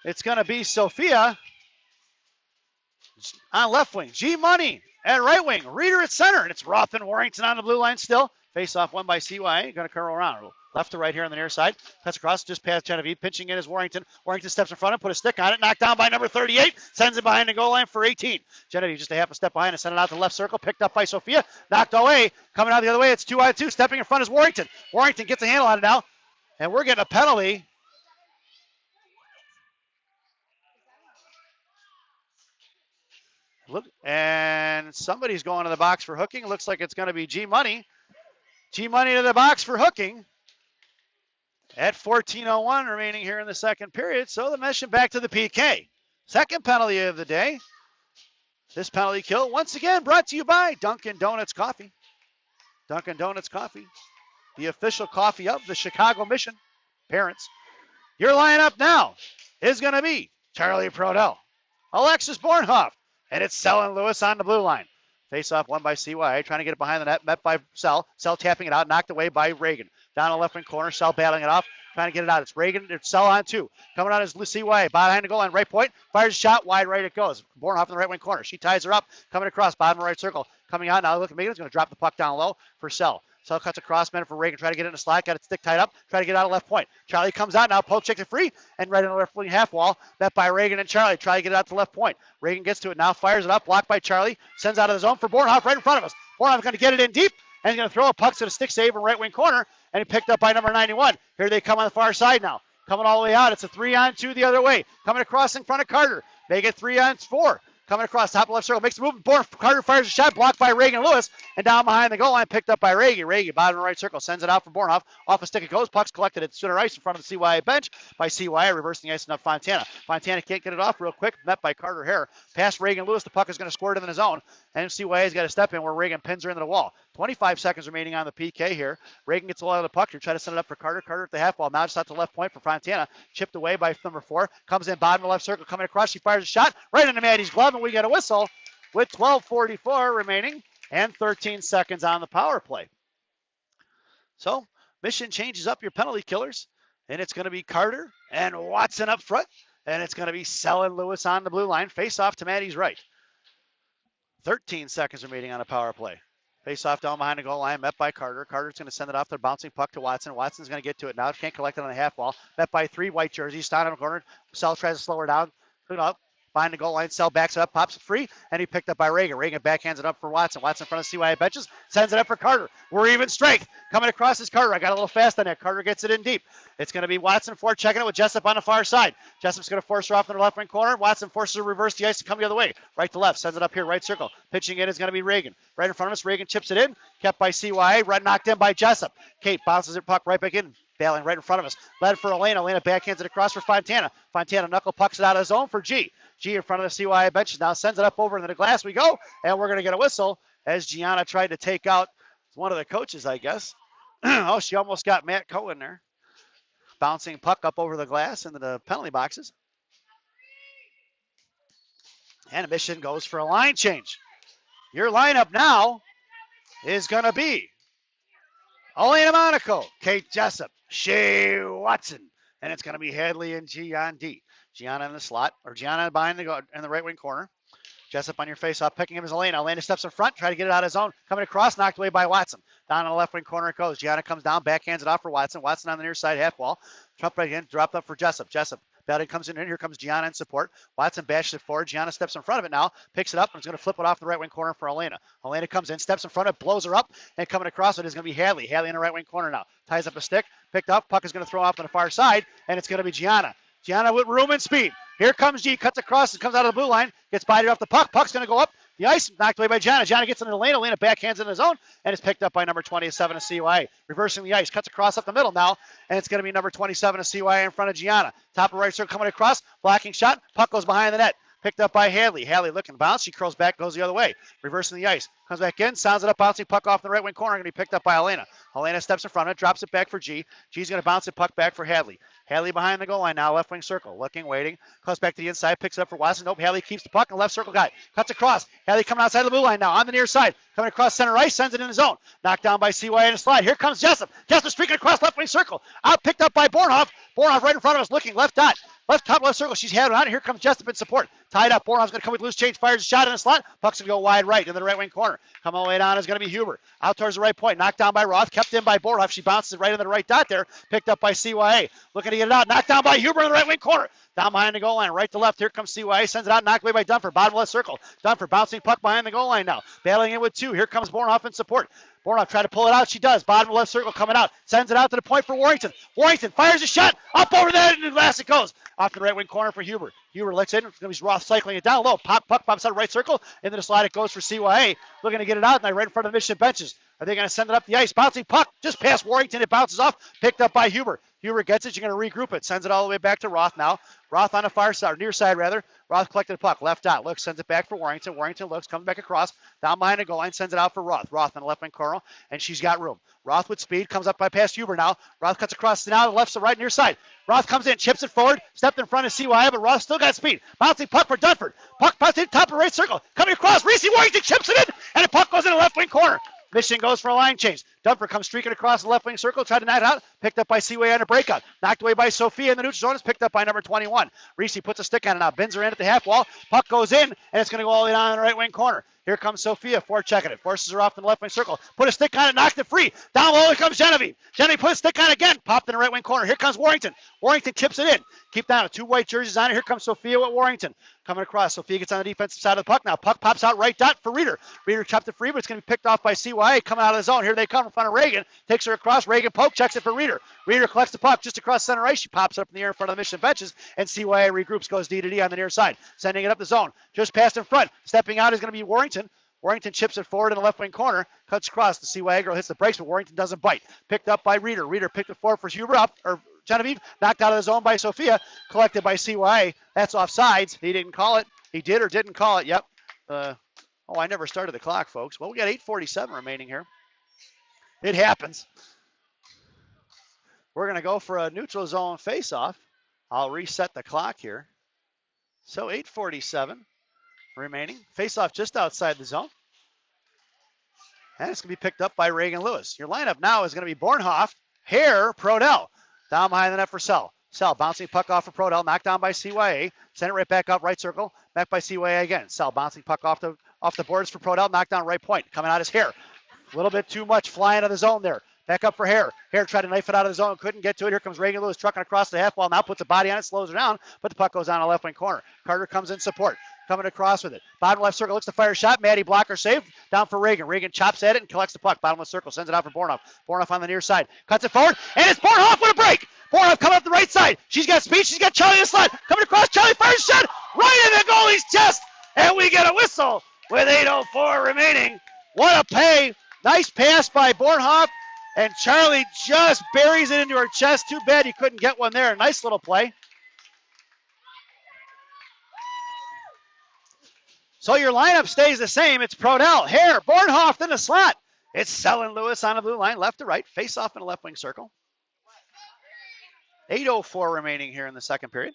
It's going to be Sophia on left wing. G Money at right wing. Reeder at center. And it's Roth and Warrington on the blue line still. Face-off won by CYA. Going to curl around. Left to right here on the near side. Cuts across just past Genevieve. Pinching in is Warrington. Warrington steps in front and put a stick on it. Knocked down by number 38. Sends it behind the goal line for 18. Genevieve just a half a step behind and sent it out to the left circle. Picked up by Sophia. Knocked away. Coming out the other way. It's 2-on-2. Stepping in front is Warrington. Warrington gets a handle on it now. And we're getting a penalty. Look, and somebody's going to the box for hooking. Looks like it's going to be G Money. G Money to the box for hooking. At 14:01 remaining here in the second period. So the mission back to the PK. Second penalty of the day. This penalty kill once again brought to you by Dunkin' Donuts Coffee. Dunkin' Donuts Coffee, the official coffee of the Chicago Mission. Parents, your lineup now is going to be Charlie Prodell, Alexis Bornhoff, and it's Sellen Lewis on the blue line. Face-off won by CYA, trying to get it behind the net, met by Sell. Sell tapping it out, knocked away by Reagan. Down the left wing corner, Sell battling it off, trying to get it out. It's Reagan, it's Sell on two. Coming on is CYA, behind the goal line, right point, fires a shot, wide right it goes. Bornhoff in the right wing corner. She ties her up, coming across, bottom right circle. Coming out now, look at Megan's going to drop the puck down low for Sell. Sell cuts across, man for Reagan, try to get it in the slot, got it stick tied up, try to get out of left point. Charlie comes out now, poke checks it free, and right in the left wing half wall, met by Reagan and Charlie, try to get it out to left point. Reagan gets to it now, fires it up, blocked by Charlie, sends out of the zone for Bornhoff right in front of us. Bornhoff going to get it in deep, and he's going to throw a puck to the stick save in right wing corner, and he picked up by number 91. Here they come on the far side now. Coming all the way out, it's a 3-on-2 the other way. Coming across in front of Carter. Make it 3-on-4. Coming across, top of left circle, makes the move. Carter fires a shot, blocked by Reagan Lewis, and down behind the goal line, picked up by Reagan. Reagan, bottom of the right circle, sends it out for Bornhoff. Off a stick it goes, puck's collected at center ice in front of the CYA bench by CYA, reversing the ice enough Fontana. Fontana can't get it off real quick, met by Carter Hare. Past Reagan Lewis, the puck is going to squirt in the zone, and CYA's got to step in where Reagan pins her into the wall. 25 seconds remaining on the PK here. Reagan gets a lot of the puck here, try to send it up for Carter. Carter at the half wall, now just out to left point for Fontana. Chipped away by number 4, comes in bottom of the left circle, coming across, she fires a shot right into Maddie's glove, and we get a whistle with 12:44 remaining and 13 seconds on the power play. So Mission changes up your penalty killers, and it's going to be Carter and Watson up front, and it's going to be Sellen Lewis on the blue line. Face off to Maddie's right. 13 seconds remaining on a power play. Face off down behind the goal line, met by Carter. Carter's going to send it off the bouncing puck to Watson. Watson's going to get to it now. Can't collect it on the half wall. Met by 3 white jerseys. Down in the corner. Sell tries to slow her down. Clean up. Behind the goal line, Sell backs it up, pops it free, and he picked up by Reagan. Reagan backhands it up for Watson. Watson in front of CYA benches, sends it up for Carter. We're even strength. Coming across is Carter. I got a little fast on that. Carter gets it in deep. It's going to be Watson for checking it with Jessup on the far side. Jessup's going to force her off in the left wing corner. Watson forces her to reverse the ice and come the other way. Right to left, sends it up here, right circle. Pitching in is going to be Reagan. Right in front of us, Reagan chips it in, kept by CYA, right knocked in by Jessup. Kate bounces her puck right back in. Battling right in front of us. Led for Elena. Elena backhands it across for Fontana. Fontana knuckle pucks it out of the zone for G. G in front of the CYA bench now sends it up over into the glass. We go, and we're going to get a whistle as Gianna tried to take out one of the coaches, I guess. Oh, she almost got Matt Cohen there. Bouncing puck up over the glass into the penalty boxes. Intermission goes for a line change. Your lineup now is going to be Elena Monaco, Kate Jessup, Shea Watson, and it's going to be Hadley and G on D. Gianna in the slot, or Gianna behind in the right wing corner. Jessup on your face-off, picking him as Elena. Elena steps in front, try to get it out of his zone. Coming across, knocked away by Watson. Down in the left wing corner it goes. Gianna comes down, backhands it off for Watson. Watson on the near side half wall. Trump right in, dropped up for Jessup. Jessup, batting comes in. Here comes Gianna in support. Watson bashes it forward. Gianna steps in front of it now, picks it up, and is going to flip it off the right wing corner for Elena. Elena comes in, steps in front of it, blows her up, and coming across it is going to be Hadley. Hadley in the right wing corner now. Ties up a stick, picked up, puck is going to throw off on the far side, and it's going to be Gianna. Gianna with room and speed. Here comes G, cuts across and comes out of the blue line, gets bodied off the puck. Puck's going to go up the ice, knocked away by Gianna. Gianna gets into the lane. Elena backhands in the zone, and it's picked up by number 27 of CYA. Reversing the ice, cuts across up the middle now, and it's going to be number 27 of CYA in front of Gianna. Top of right circle coming across, blocking shot. Puck goes behind the net. Picked up by Hadley. Hadley looking to bounce. She curls back, goes the other way. Reversing the ice. Comes back in, sounds it up, bouncing puck off the right wing corner. Going to be picked up by Elena. Elena steps in front of it, drops it back for G. G's going to bounce it, puck back for Hadley. Hadley behind the goal line now, left wing circle. Looking, waiting. Comes back to the inside, picks it up for Watson. Nope, Hadley keeps the puck in the left circle guy. Cuts across. Hadley coming outside the blue line now, on the near side. Coming across center ice, sends it in the zone. Knocked down by CYA in a slide. Here comes Jessup. Jessup streaking across left wing circle. Out picked up by Bornhoff. Bornhoff right in front of us, looking left dot. Left top left circle. She's had it on. Here comes Jessup in support. Tied up. Bornhoff's going to come with loose change. Fires a shot in the slot. Puck's going to go wide right into the right wing corner. Coming all the way down is going to be Huber. Out towards the right point. Knocked down by Roth. Kept in by Bornhoff. She bounces it right into the right dot there. Picked up by CYA. Looking to get it out. Knocked down by Huber in the right wing corner. Down behind the goal line. Right to left. Here comes CYA. Sends it out. Knocked away by Dunford. Bottom left circle. Dunford bouncing puck behind the goal line now. Battling in with two. Here comes Bornhoff in support. Bornhoff tried to pull it out. She does. Bottom left circle coming out. Sends it out to the point for Warrington. Warrington fires a shot. Up over there. And the last it goes. Off the right wing corner for Huber. Huber lets in. It's going to be Roth cycling it down low. Puck pops out right circle. Into the slide it goes for CYA. Looking to get it out. And right in front of the Mission benches. Are they going to send it up the ice? Bouncing puck. Just past Warrington. It bounces off. Picked up by Huber. Huber gets it. You're going to regroup it. Sends it all the way back to Roth now. Roth on the far side, or near side rather. Roth collected the puck. Left dot. Looks, sends it back for Warrington. Warrington looks, comes back across. Down behind the goal line. Sends it out for Roth. Roth on the left wing corner. And she's got room. Roth with speed. Comes up by past Huber now. Roth cuts across now to the left to right near side. Roth comes in. Chips it forward. Stepped in front of CYA, but Roth still got speed. Bouncing puck for Dunford. Puck bouncing top of right circle. Coming across. Reese Warrington chips it in. And the puck goes in the left wing corner. Mission goes for a line change. Dunford comes streaking across the left wing circle, tried to knock it out, picked up by CYA on a breakout. Knocked away by Sophia in the neutral zone, is picked up by number 21. Reese puts a stick on it now, bends her in at the half wall, puck goes in, and it's going to go all the way down in the right wing corner. Here comes Sophia, forechecking it, forces her off in the left wing circle, put a stick on it, knocked it free. Down low, here comes Genevieve. Genevieve put a stick on it again, popped in the right wing corner. Here comes Warrington. Warrington chips it in. Keep down with two white jerseys on it. Here comes Sophia with Warrington. Coming across. Sophia gets on the defensive side of the puck now. Puck pops out right dot for Reeder. Reeder chopped it free, but it's going to be picked off by CYA. Coming out of the zone. Here they come in front of Reagan. Takes her across. Reagan poke, checks it for Reeder. Reeder collects the puck just across center ice. She pops up in the air in front of the Mission benches, and CYA regroups, goes D to D on the near side. Sending it up the zone. Just past in front. Stepping out is going to be Warrington. Warrington chips it forward in the left wing corner. Cuts across. The CYA girl hits the brakes, but Warrington doesn't bite. Picked up by Reeder. Reeder picked it forward for Huber up, or Genevieve. Knocked out of the zone by Sophia. Collected by CYA. That's offsides. He didn't call it. He did or didn't call it. Yep. I never started the clock, folks. Well, we got 8:47 remaining here. It happens. We're going to go for a neutral zone face-off. I'll reset the clock here. So 8:47 remaining. Face-off just outside the zone. And it's going to be picked up by Reagan Lewis. Your lineup now is going to be Bornhoff, Hare, Prodell. Down behind the net for Sell. Sell bouncing puck off for Prodell, knocked down by CYA. Send it right back up, right circle. Back by CYA again. Sell bouncing puck off the boards for Prodell, knocked down right point. Coming out is Hare. A little bit too much flying out of the zone there. Back up for Hare. Hare tried to knife it out of the zone, couldn't get to it. Here comes Reagan Lewis trucking across the half wall. Now puts a body on it, slows her down, but the puck goes down the left wing corner. Carter comes in support. Coming across with it. Bottom left circle looks to fire a shot. Maddie blocker saved. Down for Reagan. Reagan chops at it and collects the puck. Bottom left circle. Sends it out for Bornhoff. Bornhoff on the near side. Cuts it forward. And it's Bornhoff with a break. Bornhoff coming up the right side. She's got speed. She's got Charlie in the slot. Coming across. Charlie fires a shot right in the goalie's chest. And we get a whistle with 8:04 remaining. What a pay. Nice pass by Bornhoff. And Charlie just buries it into her chest. Too bad you couldn't get one there. Nice little play. So your lineup stays the same. It's Prodell, Hare, Bornhoff in the slot. It's Sell Lewis on the blue line, left to right, face off in the left wing circle. 8:04 remaining here in the second period.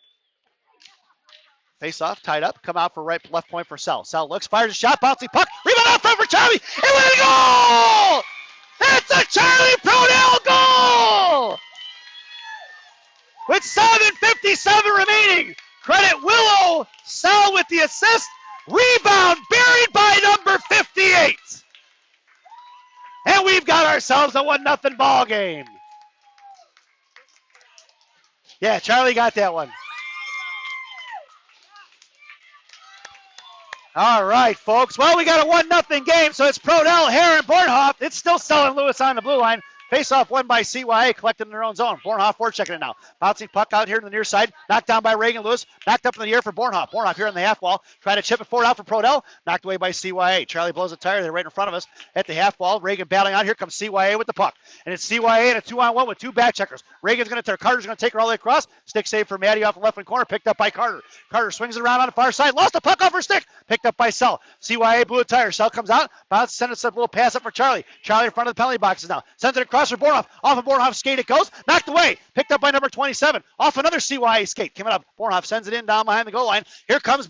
Face off, tied up, come out for left point for Sell. Sell looks, fires a shot, bouncing puck, rebound out front for Charlie, and with a goal! It's a Charlie Prodell goal! With 7:57 remaining, credit Willow Sell with the assist, rebound buried by number 58. And we've got ourselves a 1-0 ball game. Yeah, Charlie got that one. All right, folks. Well, we got a 1-0 game, so it's Prodell, Hare, and Bornhoff. It's still Sell and Lewis on the blue line. Face-off won by CYA, collected in their own zone. Bornhoff forechecking it now. Bouncing puck out here to the near side. Knocked down by Reagan Lewis. Knocked up in the air for Bornhoff. Bornhoff here on the half wall. Trying to chip it forward out for Prodell. Knocked away by CYA. Charlie blows a tire. They're right in front of us at the half wall. Reagan battling out. Here comes CYA with the puck. And it's CYA in a 2-on-1 with two back checkers. Reagan's going to turn. Carter's going to take her all the way across. Stick save for Maddie off the left wing corner. Picked up by Carter. Carter swings it around on the far side. Lost the puck off her stick. Picked up by Sell. CYA blew a tire. Sell comes out. Bounces, sends a little pass up for Charlie. Charlie in front of the penalty boxes now. Sends it across for Bornhoff. Off of Bornhoff's skate it goes. Knocked away. Picked up by number 27. Off another CYA skate. Coming up. Bornhoff sends it in down behind the goal line. Here comes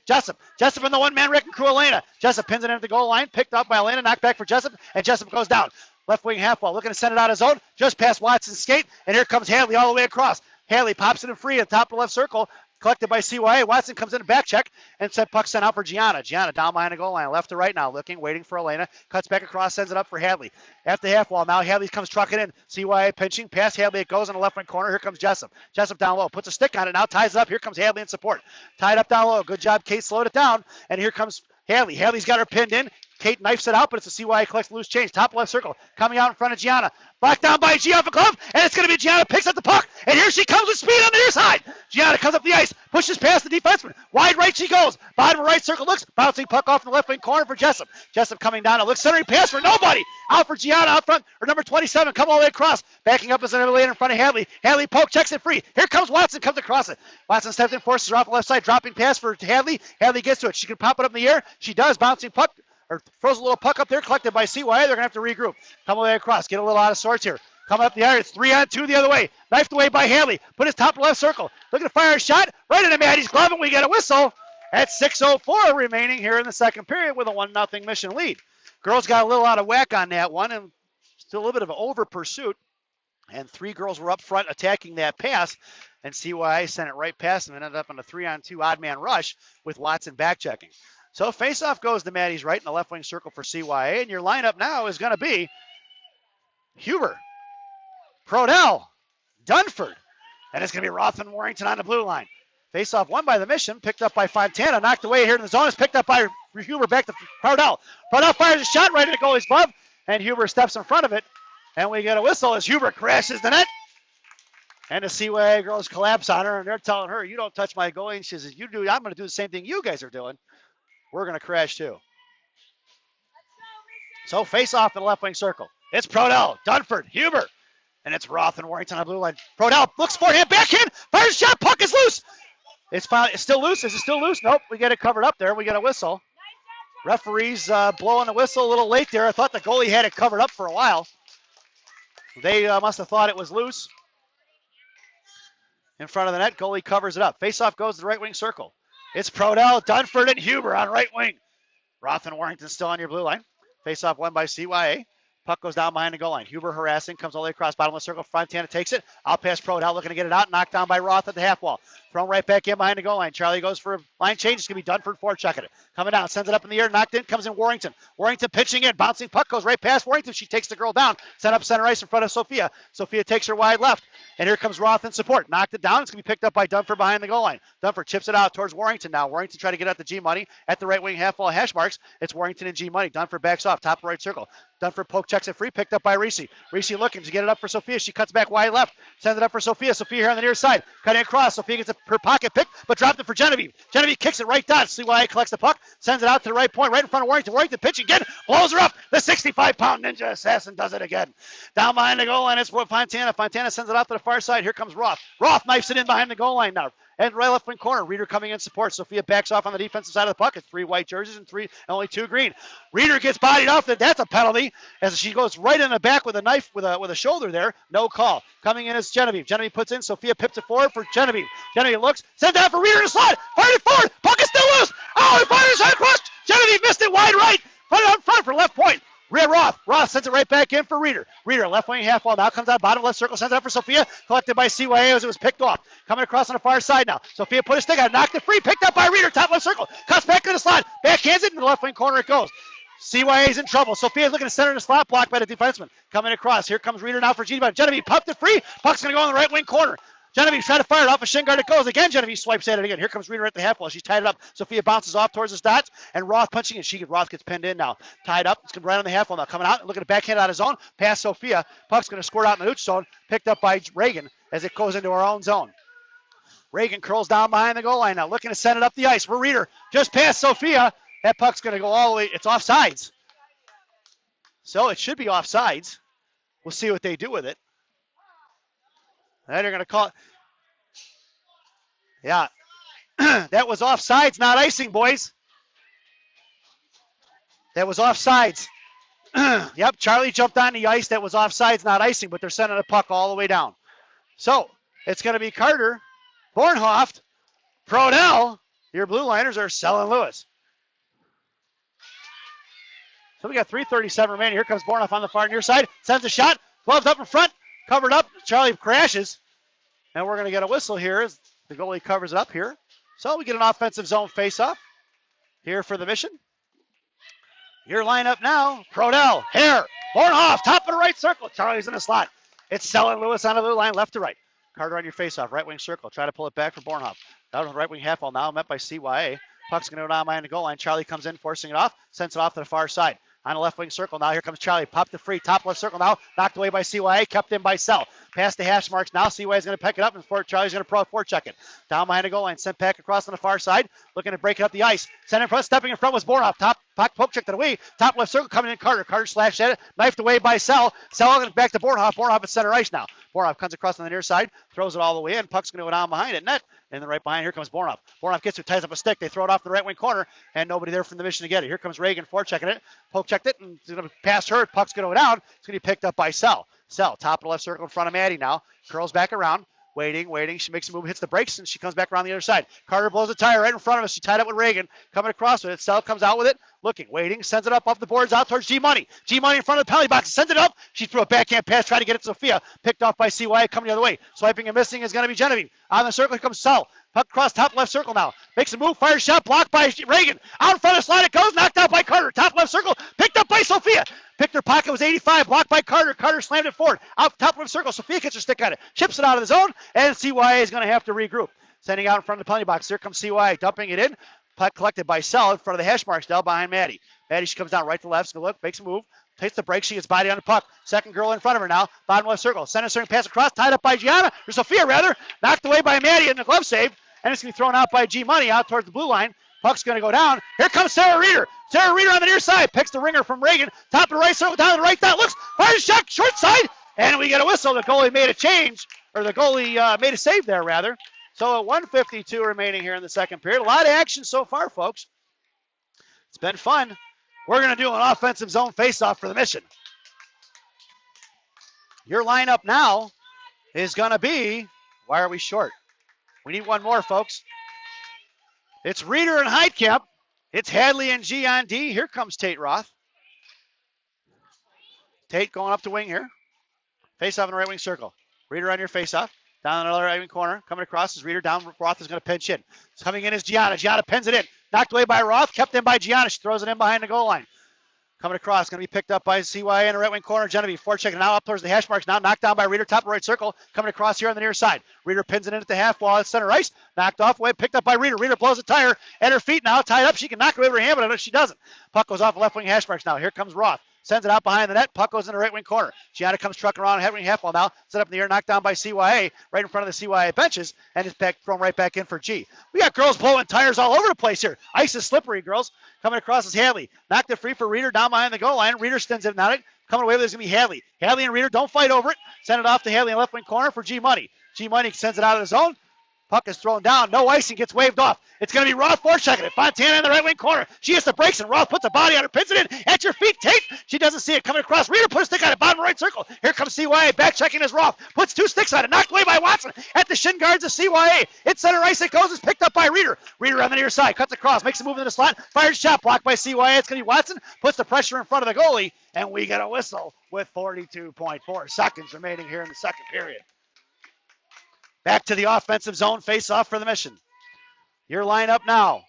Jessup. Jessup in the one-man wrecking crew, Elena. Jessup pins it into the goal line. Picked up by Elena. Knocked back for Jessup. And Jessup goes down. Left wing half wall. Looking to send it out of zone. Just past Watson's skate. And here comes Hadley all the way across. Hadley pops it in free at the top of the left circle. Collected by CYA. Watson comes in a back check and said puck sent out for Gianna. Gianna down behind the goal line, left to right now, looking, waiting for Elena. Cuts back across, sends it up for Hadley. At the half wall, now Hadley comes trucking in. CYA pinching, past Hadley, it goes in the left wing corner. Here comes Jessup. Jessup down low, puts a stick on it, now ties it up. Here comes Hadley in support. Tied up down low. Good job, Kate slowed it down. And here comes Hadley. Hadley's got her pinned in. Kate knifes it out, but it's a CYA collects loose change. Top left circle, coming out in front of Gianna. Blocked down by G off a glove, and it's going to be Gianna picks up the puck, and here she comes with speed on the near side. Gianna comes up the ice, pushes past the defenseman. Wide right she goes. Bottom right circle looks, bouncing puck off in the left wing corner for Jessup. Jessup coming down, it looks centering pass for nobody. Out for Gianna out front, or number 27, come all the way across. Backing up as an lane in front of Hadley. Hadley poke, checks it free. Here comes Watson, comes across it. Watson steps in, forces her off the left side, dropping pass for Hadley. Hadley gets to it. She can pop it up in the air. She does, bouncing puck. Or throws a little puck up there, collected by CYA. They're going to have to regroup. Come all the way across. Get a little out of sorts here. Coming up the iron. It's 3-on-2 the other way. Knifed away by Hadley. Put his top left circle. Looking to fire a shot. Right into Maddie's glove, and we get a whistle. At 6:04 remaining here in the second period with a 1-0 Mission lead. Girls got a little out of whack on that one, and still a little bit of an over pursuit. And three girls were up front attacking that pass, and CYA sent it right past them and ended up on a 3-on-2 odd man rush with Watson back checking. So face-off goes to Maddie's right in the left wing circle for CYA, and your lineup now is going to be Huber, Prodell, Dunford, and it's going to be Roth and Warrington on the blue line. Face-off won by the Mission, picked up by Fontana, knocked away here in the zone. It's picked up by Huber back to Prodell. Prodell fires a shot right into goalie's glove, and Huber steps in front of it, and we get a whistle as Huber crashes the net. And the CYA girls collapse on her, and they're telling her, "You don't touch my goalie." And she says, "You do. I'm going to do the same thing you guys are doing. We're going to crash too." So face off in the left wing circle. It's Prodell, Dunford, Huber, and it's Roth and Warrington on the blue line. Prodell looks forehand, backhand, fires a shot, puck is loose. It's still loose. Is it still loose? Nope. We get it covered up there. We get a whistle. Referees blowing the whistle a little late there. I thought the goalie had it covered up for a while. They must have thought it was loose. In front of the net, goalie covers it up. Face off goes to the right wing circle. It's Prodell, Dunford, and Huber on right wing. Roth and Warrington still on your blue line. Face-off won by CYA. Puck goes down behind the goal line. Huber harassing, comes all the way across, bottom of the circle. Fontana takes it. Out past Prodell, looking to get it out. Knocked down by Roth at the half wall. Thrown right back in behind the goal line. Charlie goes for a line change. It's going to be Dunford forechecking it. Coming down, sends it up in the air, knocked in, comes in Warrington. Warrington pitching in, bouncing puck goes right past Warrington. She takes the girl down. Sent up center ice in front of Sophia. Sophia takes her wide left. And here comes Roth in support. Knocked it down. It's going to be picked up by Dunford behind the goal line. Dunford chips it out towards Warrington now. Warrington trying to get at the G-Money at the right wing half wall hash marks. It's Warrington and G-Money. Dunford backs off, top right circle. Dunford poke checks it free, picked up by Reese. Reese looking to get it up for Sophia. She cuts back wide left. Sends it up for Sophia. Sophia here on the near side. Cutting across. Sophia gets her pocket pick, but dropped it for Genevieve. Genevieve kicks it right down. CYA collects the puck. Sends it out to the right point, right in front of Warrington. Warrington pitching again. Blows her up. The 65-pound ninja assassin does it again. Down behind the goal line, it's Fontana. Fontana sends it out to the far side. Here comes Roth. Roth knifes it in behind the goal line now. And right left wing corner, Reeder coming in support. Sophia backs off on the defensive side of the puck. It's 3 white jerseys and only 2 green. Reeder gets bodied off, and that's a penalty as she goes right in the back with a knife with a shoulder there. No call. Coming in is Genevieve. Genevieve puts in. Sophia pips it forward for Genevieve. Genevieve looks, sends down for Reeder in the slot. Fired it forward. Puck is still loose. Oh, he fired it across. Genevieve missed it wide right. Put it up front for left point. Roth sends it right back in for Reeder. Reeder, left wing half wall, now comes out bottom left circle, sends it up for Sophia, collected by CYA as it was picked off. Coming across on the far side now. Sophia put a stick out, knocked it free, picked up by Reeder, top left circle, cuts back to the slot, backhands it, in the left wing corner it goes. CYA's in trouble. Sophia's looking to center in the slot, blocked by the defenseman. Coming across, here comes Reeder now for Genevieve. Genevieve pumped it free, puck's going to go in the right wing corner. Genevieve trying to fire it off a shin guard. It goes again. Genevieve swipes at it again. Here comes Reeder at the half wall. She's tied it up. Sophia bounces off towards the dots, and Roth punching it. Roth gets pinned in now. Tied up. It's right on the half wall now. Coming out, looking to backhand out of zone. Past Sophia. Puck's going to squirt out in the neutral zone. Picked up by Reagan as it goes into our own zone. Reagan curls down behind the goal line now, looking to send it up the ice for Reeder. Just past Sophia. That puck's going to go all the way. It's offsides. So it should be offsides. We'll see what they do with it. Now they're going to call it. Yeah. That was offsides, not icing, boys. That was offsides. Yep, Charlie jumped on the ice. That was offsides, not icing, but they're sending the puck all the way down. So it's going to be Carter, Bornhoft, Prodell. Your blue liners are Ellen Lewis. So we got 3:37 remaining. Here comes Bornhoff on the far near side. Sends a shot. Gloves up in front. Covered up. Charlie crashes. And we're going to get a whistle here as the goalie covers it up here. So we get an offensive zone faceoff here for the Mission. Your lineup now. Prodell, Hare, Bornhoff, top of the right circle. Charlie's in the slot. It's Ellen Lewis on the blue line, left to right. Carter on your faceoff, right wing circle. Try to pull it back for Bornhoff. Down to the right wing half wall now, met by CYA. Puck's going to go down behind the goal line. Charlie comes in, forcing it off, sends it off to the far side. On the left wing circle now, here comes Charlie. Popped the free, top left circle now, knocked away by CYA, kept in by Sell. Past the hash marks now, CYA is going to pick it up, and Charlie's going to forecheck it. Down behind the goal line, sent back across on the far side, looking to break it up the ice. Sent in front, stepping in front was Bornhoff. Top puck, poke checked it away. Top left circle coming in Carter. Carter slashed at it, knifed away by Sell. Sell back to Bornhoff. Bornhoff at center ice now. Bornhoff comes across on the near side, throws it all the way in. Puck's going to go down behind it, net. And then right behind, here comes Bornhoff. Bornhoff gets it, ties up a stick. They throw it off the right wing corner, and nobody there from the Mission to get it. Here comes Reagan forechecking it. Poke checked it, and he's going to pass her. Puck's going to go down. It's going to be picked up by Sell. Sell, top of the left circle in front of Maddie now. Curls back around. Waiting. She makes a move, hits the brakes, and she comes back around the other side. Carter blows a tire right in front of us. She tied up with Reagan. Coming across with it. Sell comes out with it. Looking, waiting, sends it up off the boards out towards G-Money. G-Money in front of the penalty box. Sends it up. She threw a backhand pass, trying to get it to Sophia. Picked off by CYA coming the other way. Swiping and missing is going to be Genevieve. On the circle, here comes Sell. Puck across top left circle now. Makes a move, fires shot, blocked by Reagan. Out in front of the slide it goes, knocked out by Carter. Top left circle, picked up by Sophia. Picked her pocket, was 85, blocked by Carter. Carter slammed it forward. Out top left circle, Sophia gets her stick on it. Chips it out of the zone, and CYA is going to have to regroup. Sending out in front of the penalty box. Here comes CYA, dumping it in. Puck collected by Sell in front of the hash marks, down behind Maddie. Maddie, she comes down right to left, look, makes a move. Takes the break. She gets body on the puck. Second girl in front of her now. Bottom left circle. Center circle pass across. Tied up by Sophia rather. Knocked away by Maddie in the glove save. And it's going to be thrown out by G-Money out towards the blue line. Puck's going to go down. Here comes Sarah Reeder. Sarah Reeder on the near side. Picks the ringer from Reagan. Top of the right circle. Down to the right dot. Looks. Fires a shot. Short side. And we get a whistle. The goalie made a change. Or the goalie made a save there rather. So 1:52 remaining here in the second period. A lot of action so far, folks. It's been fun. We're going to do an offensive zone faceoff for the Mission. Your lineup now is going to be, why are we short? We need one more, folks. It's Reeder and Heidkamp. It's Hadley and G on D. Here comes Tate Roth. Tate going up to wing here. Face off in the right wing circle. Reeder on your face off. Down in the right wing corner. Coming across is Reeder. Down. Roth is going to pinch in. It's coming in is Gianna. Gianna pins it in. Knocked away by Roth. Kept in by Gianna. She throws it in behind the goal line. Coming across, going to be picked up by CYA in the right wing corner. Genevieve forechecking now up towards the hash marks. Now knocked down by Reeder, top right circle. Coming across here on the near side. Reeder pins it in at the half wall at center ice. Knocked off away, picked up by Reeder. Reeder blows a tire at her feet now, tied up. She can knock it away with her hand, but she doesn't. Puck goes off left wing hash marks now. Here comes Roth. Sends it out behind the net. Puck goes in the right wing corner. Gianna comes trucking around head wing half wall now. Set up in the air, knocked down by CYA right in front of the CYA benches, and is thrown right back in for G. We got girls blowing tires all over the place here. Ice is slippery, girls. Coming across is Hadley. Knocked it free for Reeder down behind the goal line. Reeder spins it now. Coming away with it is going to be Hadley. Hadley and Reeder don't fight over it. Send it off to Hadley in left wing corner for G-Money. G-Money sends it out of the zone. Puck is thrown down. No icing, gets waved off. It's going to be Roth forechecking it. Fontana in the right wing corner. She hits the brakes, and Roth puts a body on her, pins it in. At your feet, Tate. She doesn't see it coming across. Reader puts a stick on it, bottom right circle. Here comes CYA, back checking his Roth. Puts 2 sticks on it, knocked away by Watson. At the shin guards of CYA. It's center ice, it goes, it's picked up by Reader. Reader on the near side, cuts across, makes a move in the slot. Fired shot, blocked by CYA. It's going to be Watson. Puts the pressure in front of the goalie, and we get a whistle with 42.4 seconds remaining here in the second period. Back to the offensive zone, face-off for the Mission. Your lineup now.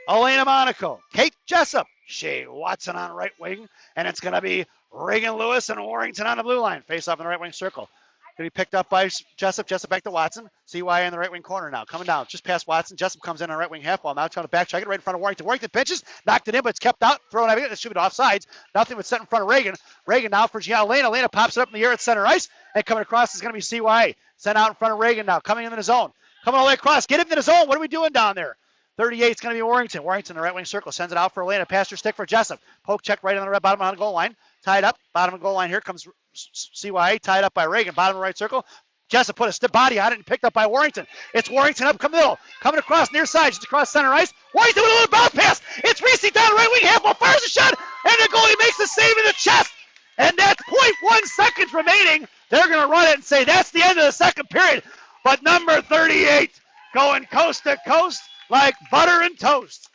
Elena Monaco, Kate Jessup, Shea Watson on right wing, and it's going to be Reagan Lewis and Warrington on the blue line. Face-off in the right wing circle. Going to be picked up by Jessup. Jessup back to Watson. CYA in the right wing corner now. Coming down just past Watson. Jessup comes in on right wing half ball now, trying to back check it right in front of Warrington. Warrington pitches, knocked it in, but it's kept out. Thrown out. It should be offsides. Nothing but set in front of Reagan. Reagan now for Gianna Elena. Elena pops it up in the air at center ice, and coming across is going to be CYA. Sent out in front of Reagan now. Coming into the zone. Coming all the way across. Get him to the zone. What are we doing down there? 38 is going to be Warrington. Warrington in the right wing circle. Sends it out for Elena. Past her stick for Jessup. Poke check right on the red bottom of the goal line. Tied up. Bottom of the goal line. Here comes CYA. Tied up by Reagan. Bottom of the right circle. Jessup put a body on it and picked up by Warrington. It's Warrington up middle. Coming across near side. Just across center ice. Warrington with a little bounce pass. It's Reese down the right wing half ball. Fires a shot. And the goalie makes the save in the chest. And that's 0.1 seconds remaining. They're going to run it and say that's the end of the second period. But number 38 going coast to coast like butter and toast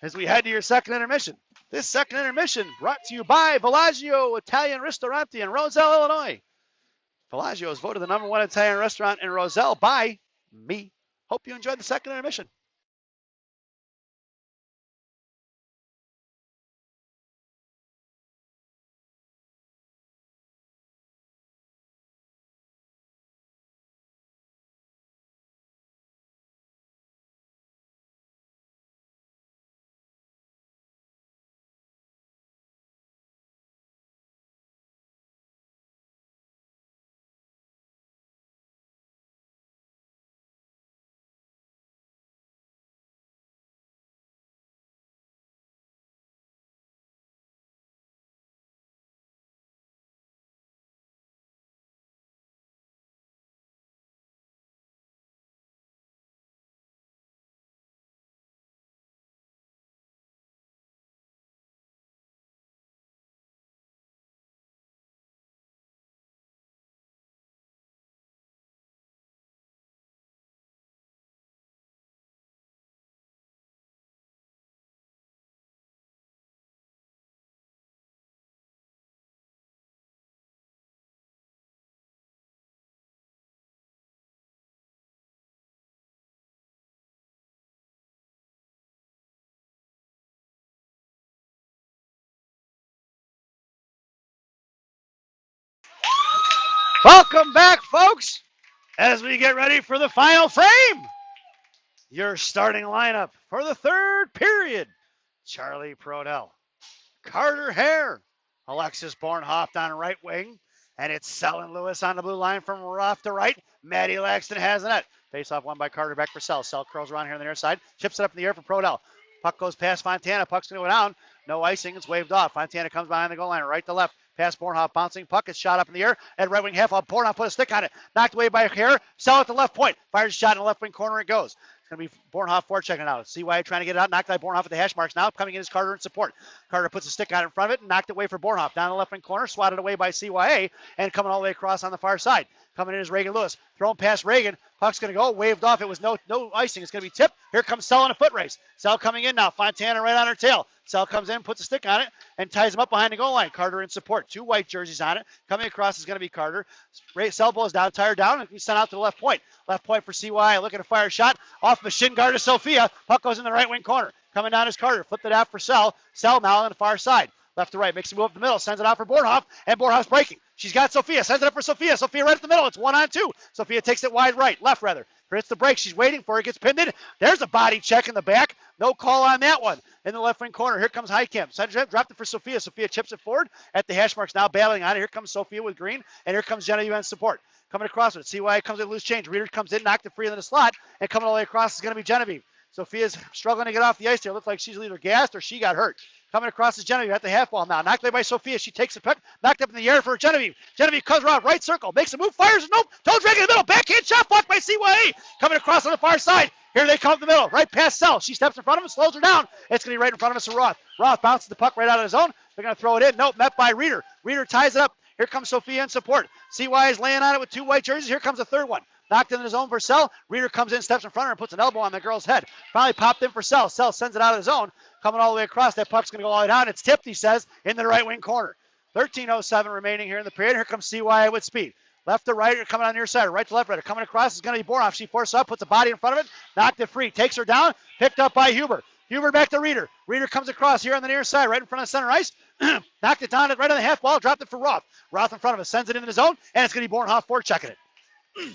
as we head to your second intermission. This second intermission brought to you by Villaggio Italian Ristorante in Roselle, Illinois. Villaggio is voted the #1 Italian restaurant in Roselle by me. Hope you enjoyed the second intermission. Welcome back, folks, as we get ready for the final frame. Your starting lineup for the third period. Charlie Prodell, Carter Hare, Alexis Bornhoft on right wing, and it's Sellen Lewis on the blue line from left to right. Maddie Laxton has the net. Face off won by Carter, back for Sell. Sell curls around here on the near side, chips it up in the air for Prodell. Puck goes past Fontana. Puck's going to go down. No icing. It's waved off. Fontana comes behind the goal line, right to left. Past Bornhoff, bouncing puck. It's shot up in the air. And right wing half off. Bornhoff put a stick on it. Knocked away by Hare. Sell at the left point. Fires a shot in the left wing corner. It goes. It's going to be Bornhoff forechecking out. CYA trying to get it out. Knocked by Bornhoff at the hash marks now. Coming in is Carter in support. Carter puts a stick on it in front of it and knocked it away for Bornhoff. Down the left wing corner. Swatted away by CYA. And coming all the way across on the far side. Coming in is Reagan Lewis. Thrown past Reagan. Puck's going to go. Waved off. It was no icing. It's going to be tipped. Here comes Sell in a foot race. Sell coming in now. Fontana right on her tail. Sell comes in, puts a stick on it, and ties him up behind the goal line. Carter in support. 2 white jerseys on it. Coming across is going to be Carter. Sell blows down, tire down, and we sent out to the left point. Left point for CYA. Looking to fire a shot off the shin guard of Sophia. Puck goes in the right wing corner. Coming down is Carter. Flipped it out for Sell. Sell now on the far side. Left to right. Makes a move up the middle. Sends it out for Bornhoff, and Bornhoff's breaking. She's got Sophia. Sends it up for Sophia. Sophia right at the middle. It's 1-on-2. Sophia takes it wide right. Left, rather. Hits the break. She's waiting for it. Gets pinned in. There's a body check in the back. No call on that one. In the left wing corner. Here comes Heitkamp. Dropped it for Sophia. Sophia chips it forward at the hash marks. Now battling on it. Here comes Sophia with green. And here comes Genevieve in support. Coming across with it. CYA comes in loose change. Reader comes in. Knocked it free into the slot. And coming all the way across is going to be Genevieve. Sophia's struggling to get off the ice here. Looks like she's either gassed or she got hurt. Coming across is Genevieve at the half wall now. Knocked away by Sophia. She takes the puck. Knocked up in the air for Genevieve. Genevieve comes around right circle. Makes a move. Fires. Nope. Toe drag in the middle. Backhand shot blocked by CYA. Coming across on the far side. Here they come in the middle. Right past Sell. She steps in front of him. Slows her down. It's going to be right in front of us to Roth. Roth bounces the puck right out of his zone. They're going to throw it in. Nope. Met by Reeder. Reeder ties it up. Here comes Sophia in support. CYA is laying on it with 2 white jerseys. Here comes a third one. Knocked in the zone for Sell. Reeder comes in, steps in front of her, and puts an elbow on the girl's head. Finally popped in for Sell. Sell sends it out of the zone. Coming all the way across. That puck's going to go all the way down. It's tipped, he says, in the right wing corner. 13:07 remaining here in the period. Here comes CYA with speed. Left to right, coming on the near side. Right to left, right. Coming across is going to be Bornoff. She forces up, puts a body in front of it. Knocked it free. Takes her down. Picked up by Huber. Huber back to Reeder. Reeder comes across here on the near side, right in front of center ice. Knocked it down right on the half wall. Dropped it for Roth. Roth in front of us. Sends it into the zone. And it's going to be Bornhoff forechecking it.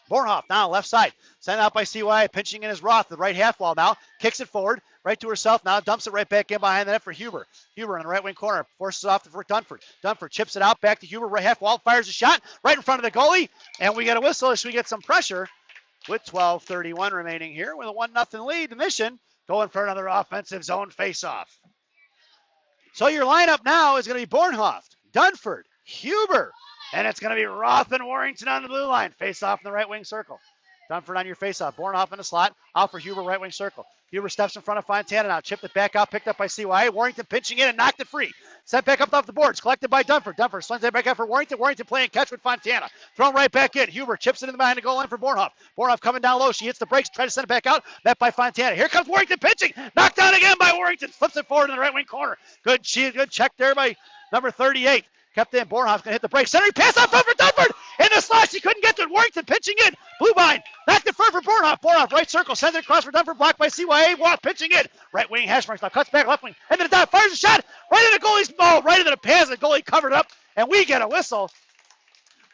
Bornhoff now left side. Sent out by CYA. Pinching in his Roth. The right half wall now. Kicks it forward. Right to herself now. Dumps it right back in behind the net for Huber. Huber in the right wing corner. Forces it off for Dunford. Dunford chips it out back to Huber. Right half wall. Fires a shot right in front of the goalie. And we get a whistle as we get some pressure with 12:31 remaining here with a 1-0 lead. The Mission going for another offensive zone face-off. So your lineup now is going to be Bornhoff, Dunford, Huber, and it's going to be Roth and Warrington on the blue line. Face-off in the right wing circle. Dunford on your face-off. Bornhoff in the slot. Out for Huber, right wing circle. Huber steps in front of Fontana now. Chipped it back out. Picked up by CYA. Warrington pinching in and knocked it free. Sent back up off the boards. Collected by Dunford. Dunford slings it back out for Warrington. Warrington playing catch with Fontana. Thrown right back in. Huber chips it in the behind the goal line for Bornhoff. Bornhoff coming down low. She hits the brakes. Try to send it back out. Met by Fontana. Here comes Warrington pitching. Knocked down again by Warrington. Flips it forward in the right wing corner. Good check there by number 38. Kept in. Bornhoff's going to hit the break. Centering pass out front for Dunford. In the slot. She couldn't get to it. Warrington pitching in. Blue line. Knocked it front for Bornhoff. Bornhoff right circle. Sends it across for Dunford. Blocked by CYA. Roth pitching in. Right wing. Hashmarks now cuts back left wing. And then it fires a shot. Right in the goalie's ball. Right into the pads. The goalie covered up. And we get a whistle.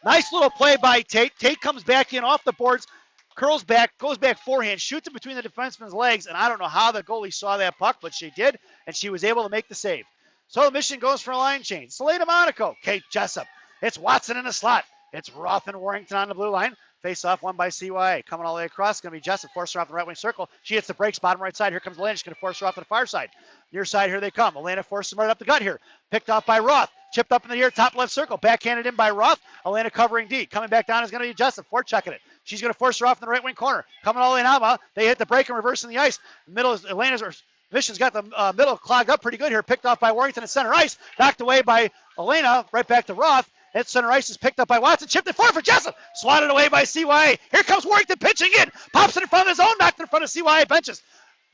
Nice little play by Tate. Tate comes back in off the boards. Curls back. Goes back forehand. Shoots it between the defenseman's legs. And I don't know how the goalie saw that puck. But she did. And she was able to make the save. So the Mission goes for a line change. Selena Monaco. Kate Jessup. It's Watson in the slot. It's Roth and Warrington on the blue line. Face off won by CYA. Coming all the way across. Going to be Jessup. Force her off the right wing circle. She hits the brakes. Bottom right side. Here comes Elena. She's going to force her off to the far side. Near side. Here they come. Elena forces them right up the gut here. Picked off by Roth. Chipped up in the air. Top left circle. Backhanded in by Roth. Elena covering D. Coming back down is going to be Jessup. Forechecking it. She's going to force her off in the right wing corner. Coming all the way now. They hit the break and reversing the ice. Middle is Elena's. Mission's got the middle clogged up pretty good here. Picked off by Warrington at center ice. Knocked away by Elena. Right back to Roth. At center ice is picked up by Watson. Chipped it forward for Jessup. Swatted away by CYA. Here comes Warrington pitching in. Pops it in front of his own. Knocked in front of CYA benches.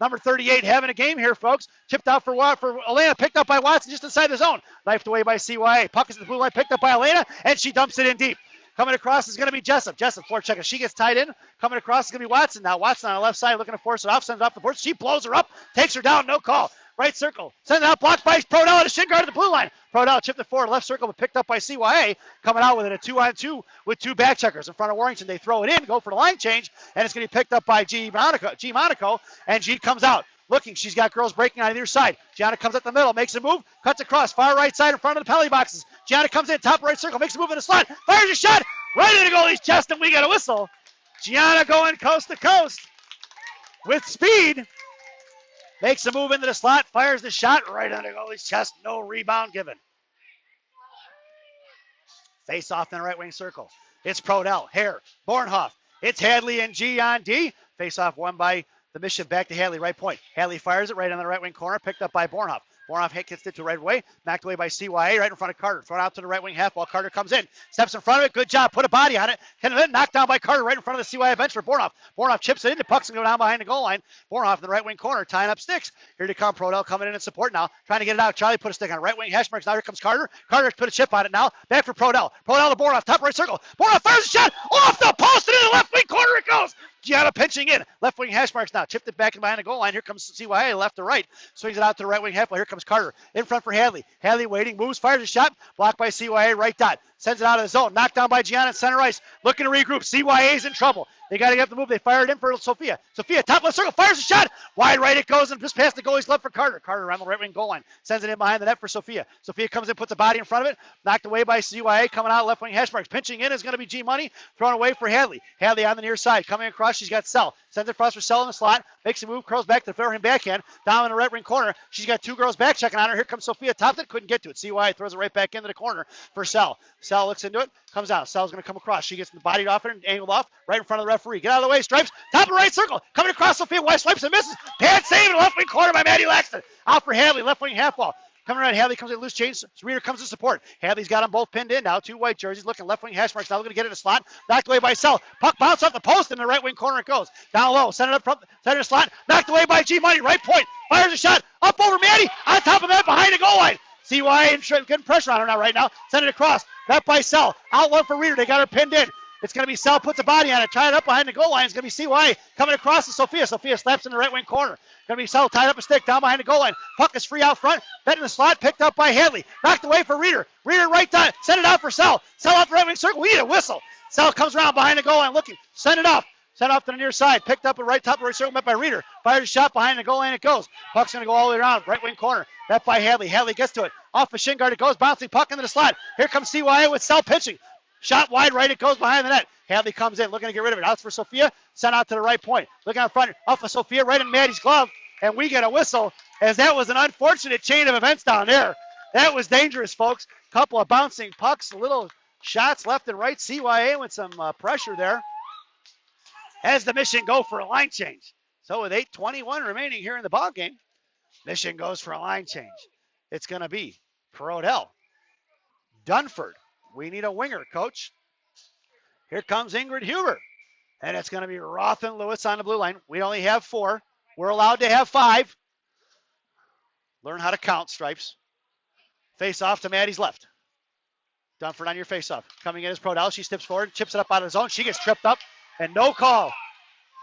Number 38 having a game here, folks. Chipped out for Elena. Picked up by Watson just inside the zone. Knifed away by CYA. Puck is in the blue line. Picked up by Elena. And she dumps it in deep. Coming across is going to be Jessup. Jessup, forechecker. She gets tied in. Coming across is going to be Watson. Now Watson on the left side looking to force it off. Sends it off the board. She blows her up. Takes her down. No call. Right circle. Sends it out. Blocked by Prodell at a shin guard at the blue line. Prodell chipped it forward. Left circle, but picked up by CYA. Coming out with it a 2-on-2 with 2 back checkers in front of Warrington. They throw it in. Go for the line change. And it's going to be picked up by G Monaco. And G comes out. Looking, she's got girls breaking on either side. Gianna comes up the middle, makes a move, cuts across, far right side in front of the penalty boxes. Gianna comes in, top right circle, makes a move in the slot, fires a shot, right into the goalie's chest, and we get a whistle. Gianna going coast to coast with speed. Makes a move into the slot, fires the shot, right into the goalie's chest, no rebound given. Face off in the right wing circle. It's Prodell, Hare, Bornhoff. It's Hadley and G on D. Face off won by the Mission back to Hadley, right point. Hadley fires it right on the right wing corner, picked up by Bornhoff. Bornhoff gets it to right away, knocked away by CYA, right in front of Carter. Thrown out to the right wing half while Carter comes in. Steps in front of it, good job, put a body on it. Knocked down by Carter right in front of the CYA bench for Bornhoff. Bornhoff chips it in, the puck's going to go down behind the goal line. Bornhoff in the right wing corner, tying up sticks. Here to come, Prodell coming in support now, trying to get it out. Charlie put a stick on it. Right wing hash marks, now here comes Carter. Carter put a chip on it now, back for Prodell. Prodell to Bornhoff, top right circle. Bornhoff fires a shot, off the post and in the left wing corner it goes. Gianna pinching in. Left wing hash marks now. Chipped it back in behind the goal line. Here comes CYA left to right. Swings it out to the right wing half. Here comes Carter. In front for Hadley. Hadley waiting. Moves. Fires a shot. Blocked by CYA. Right dot. Sends it out of the zone. Knocked down by Gianna at center ice. Looking to regroup. CYA's in trouble. They got to get the move. They fire it in for Sophia. Sophia, top left circle, fires a shot. Wide right it goes, and just past the goalie's glove for Carter. Carter around the right wing goal line. Sends it in behind the net for Sophia. Sophia comes in, puts the body in front of it. Knocked away by CYA. Coming out left wing hash marks. Pinching in is going to be G Money. Thrown away for Hadley. Hadley on the near side. Coming across, she's got Sell. Sends it across for Sell in the slot. Makes a move, curls back to the fair hand backhand. Down in the right wing corner. She's got two girls back checking on her. Here comes Sophia. Topped it. Couldn't get to it. CYA throws it right back into the corner for Sell. Sell looks into it. Comes out. Sell's going to come across. She gets the bodied off it and angled off right in front of the referee. Get out of the way. Stripes. Top of the right circle. Coming across Sophia. White swipes and misses. Pad save in the left wing corner by Maddie Laxton. Out for Hadley. Left wing half wall. Coming around, Hadley comes in loose change. Reader comes to support. Hadley's got them both pinned in now. Two white jerseys looking left wing hash marks. Now looking to get it in the slot. Knocked away by Sell. Puck bounced off the post in the right wing corner it goes. Down low. Send it up front. Send it in the slot. Knocked away by G Money. Right point. Fires a shot. Up over Maddie. On top of that behind the goal line. CYA getting pressure on her now right now. Send it across. That by Sell. Out low for Reader. They got her pinned in. It's going to be Sell, puts a body on it, tied it up behind the goal line. It's going to be CYA coming across to Sophia. Sophia slaps in the right wing corner. Going to be Sell, tied up a stick down behind the goal line. Puck is free out front. Bet in the slot, picked up by Hadley. Knocked away for Reader. Reader right time. Send it out for Sell. Sell out the right wing circle. We need a whistle. Sell comes around behind the goal line looking. Send it off. Sent off to the near side. Picked up a right top of the right circle, met by Reader. Fires a shot behind the goal line. It goes. Puck's going to go all the way around. Right wing corner. Met by Hadley. Hadley gets to it. Off the shin guard. It goes. Bouncing puck into the slot. Here comes CYA with Sell pitching. Shot wide right. It goes behind the net. Hadley comes in, looking to get rid of it. Out for Sophia. Sent out to the right point. Looking out front. Off of Sophia, right in Maddie's glove. And we get a whistle, as that was an unfortunate chain of events down there. That was dangerous, folks. Couple of bouncing pucks, little shots left and right. CYA with some pressure there. As the Mission go for a line change. So with 8:21 remaining here in the ball game, Mission goes for a line change. It's going to be Prodell. Dunford. We need a winger, coach. Here comes Ingrid Huber. And it's going to be Roth and Lewis on the blue line. We only have 4. We're allowed to have 5. Learn how to count, Stripes. Face off to Maddie's left. Dunford on your face off. Coming in is Prodell. She steps forward, chips it up out of the zone. She gets tripped up, and no call.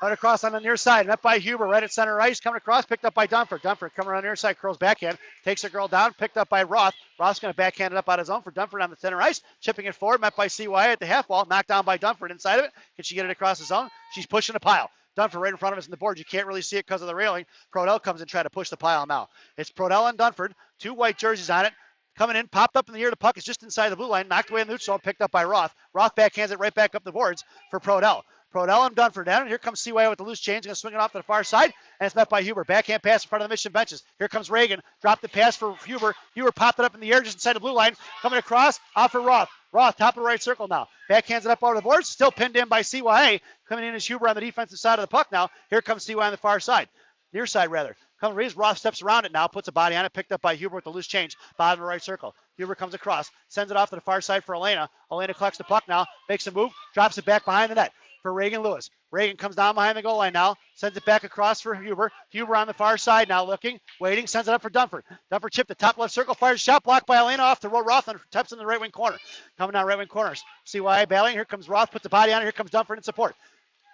Out across on the near side. Met by Huber, right at center ice. Coming across, picked up by Dunford. Dunford coming around the near side, curls backhand. Takes a girl down, picked up by Roth. Roth's going to backhand it up out of zone for Dunford on the center ice. Chipping it forward, met by CYA at the half wall. Knocked down by Dunford inside of it. Can she get it across the zone? She's pushing a pile. Dunford right in front of us in the board. You can't really see it because of the railing. Prodell comes and try to push the pile now. It's Prodell and Dunford. 2 white jerseys on it. Coming in, popped up in the air. The puck is just inside the blue line. Knocked away in the neutral zone, picked up by Roth. Roth backhands it right back up the boards for Prodell. Prodell and Dunford down. And here comes CYA with the loose change. Going to swing it off to the far side. And it's met by Huber. Backhand pass in front of the Mission benches. Here comes Reagan. Dropped the pass for Huber. Huber popped it up in the air just inside the blue line. Coming across. Off for Roth. Roth, top of the right circle now. Backhands it up over the boards. Still pinned in by CYA. Coming in is Huber on the defensive side of the puck now. Here comes CYA on the far side. Near side, rather. Coming Reeves. Roth steps around it now. Puts a body on it. Picked up by Huber with the loose change. Bottom of the right circle. Huber comes across. Sends it off to the far side for Elena. Elena collects the puck now. Makes a move. Drops it back behind the net for Reagan Lewis. Reagan comes down behind the goal line now. Sends it back across for Huber. Huber on the far side now looking, waiting, sends it up for Dunford. Dunford chipped the top left circle, fires a shot, blocked by Elena off to Roth and taps in the right wing corner. Coming down right wing corners. CYA battling. Here comes Roth, puts the body on it. Here comes Dunford in support.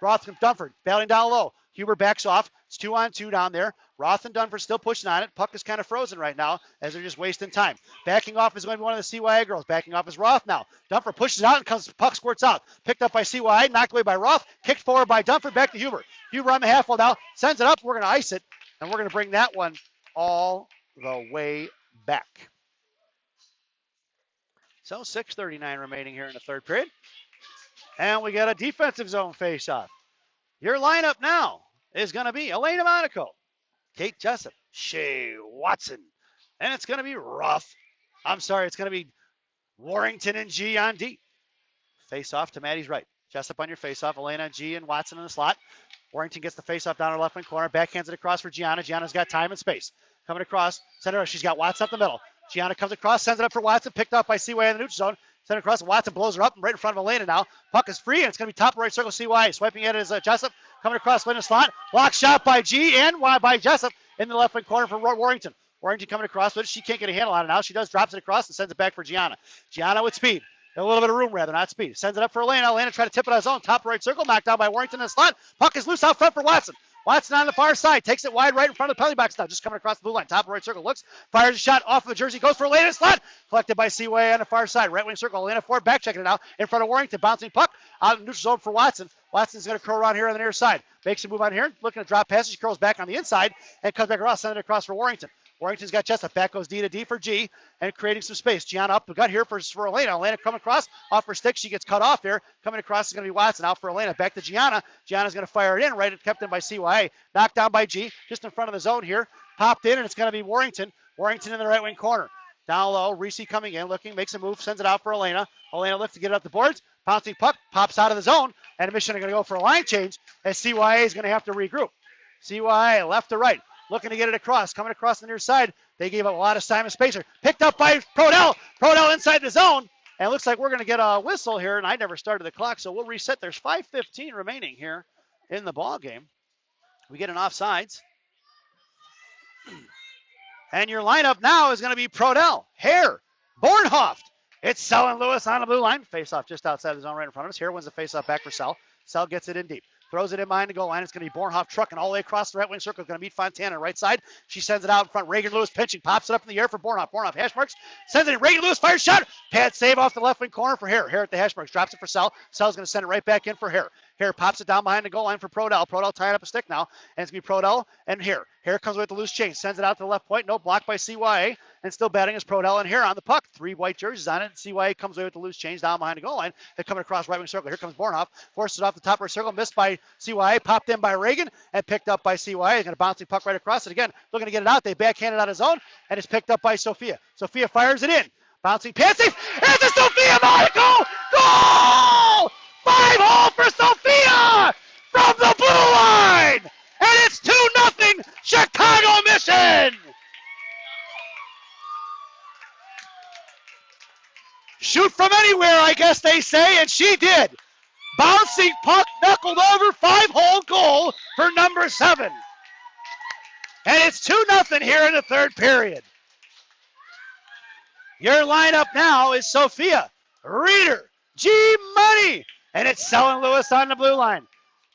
Roth and Dunford battling down low. Huber backs off. It's 2-on-2 down there. Roth and Dunford still pushing on it. Puck is kind of frozen right now as they're just wasting time. Backing off is going to be one of the CYA girls. Backing off is Roth now. Dunford pushes it out and comes. Puck squirts out. Picked up by CYA. Knocked away by Roth. Kicked forward by Dunford. Back to Huber. Huber on the half wall now. Sends it up. We're going to ice it. And we're going to bring that one all the way back. So 6:39 remaining here in the third period. And we got a defensive zone face-off. Your lineup now is going to be Elena Monaco, Kate Jessup, Shea Watson, and it's going to be it's going to be Warrington and G on D. Face off to Maddie's right. Jessup on your face off. Elena, G, and Watson in the slot. Warrington gets the face off down her left wing corner. Backhands it across for Gianna. Gianna's got time and space. Coming across, center. She's got Watson up the middle. Gianna comes across, sends it up for Watson. Picked up by CYA in the neutral zone. Sent across. Watson blows her up right in front of Elena now. Puck is free, and it's going to be top right circle CYA. Swiping at it is Jessup. Coming across in the slot. Block shot by G and by Jessup in the left wing corner for Warrington. Warrington coming across with it. She can't get a handle on it now. She does, drops it across and sends it back for Gianna. Gianna with speed. A little bit of room, rather, not speed. Sends it up for Elena. Elena trying to tip it on his own. Top right circle. Knocked down by Warrington in the slot. Puck is loose out front for Watson. Watson on the far side. Takes it wide right in front of the penalty box now. Just coming across the blue line. Top right circle. Looks. Fires a shot off of the jersey. Goes for Elena in the slot. Collected by CYA on the far side. Right wing circle. Elena forward. Back checking it out. In front of Warrington. Bouncing puck. Out in neutral zone for Watson. Watson's going to curl around here on the near side. Makes a move on here. Looking to drop passes. She curls back on the inside and comes back across. Send it across for Warrington. Warrington's got Jessup. Back goes D to D for G and creating some space. Gianna up the gut here for Elena. Elena coming across off her stick. She gets cut off there. Coming across is going to be Watson. Out for Elena. Back to Gianna. Gianna's going to fire it in. Right, kept in by CYA. Knocked down by G. Just in front of the zone here. Popped in, and it's going to be Warrington. Warrington in the right wing corner. Down low. Reese coming in. Looking. Makes a move. Sends it out for Elena. Elena lifts to get it up the boards. Pouncing puck. Pops out of the zone. And Intermission are going to go for a line change as CYA is going to have to regroup. CYA left to right. Looking to get it across. Coming across the near side. They gave up a lot of time and spacer. Picked up by Prodell. Prodell inside the zone. And it looks like we're going to get a whistle here. And I never started the clock, so we'll reset. There's 5:15 remaining here in the ball game. We get an offsides. And your lineup now is going to be Prodell, Hare, Bornhoft. It's Sell and Lewis on the blue line. Face off just outside the zone right in front of us. Here wins the face off back for Sell. Sell gets it in deep. Throws it in behind the goal line. It's going to be Bornhoff trucking all the way across the right wing circle. Going to meet Fontana right side. She sends it out in front. Reagan Lewis pinching. Pops it up in the air for Bornhoff. Bornhoff hash marks. Sends it in. Reagan Lewis fires shot. Pad save off the left wing corner for Hare. Hare at the hash marks. Drops it for Sell. Sell's going to send it right back in for Hare. Hare pops it down behind the goal line for Prodell. Prodell tying up a stick now. And it's going to be Prodell and Hare. Hare comes with the loose change. Sends it out to the left point. No, blocked by CYA. And still batting is Prodell and Hare on the puck. 3 white jerseys on it. CYA comes away with the loose change down behind the goal line. They're coming across right wing circle. Here comes Bornhoff. Forces it off the top of her circle. Missed by CYA. Popped in by Reagan and picked up by CYA. He's going to bounce the puck right across it again. Looking to get it out. They backhand it out of zone. And it's picked up by Sophia. Sophia fires it in. Bouncing pass save. It's a Sophia Monaco. Goal! 5-hole for Sophia from the blue line. And it's 2-0 Chicago Mission. Shoot from anywhere, I guess they say, and she did. Bouncing puck knuckled over, 5-hole goal for number 7. And it's 2-0 here in the third period. Your lineup now is Sophia, Reeder, G Money, and it's Sell and Lewis on the blue line.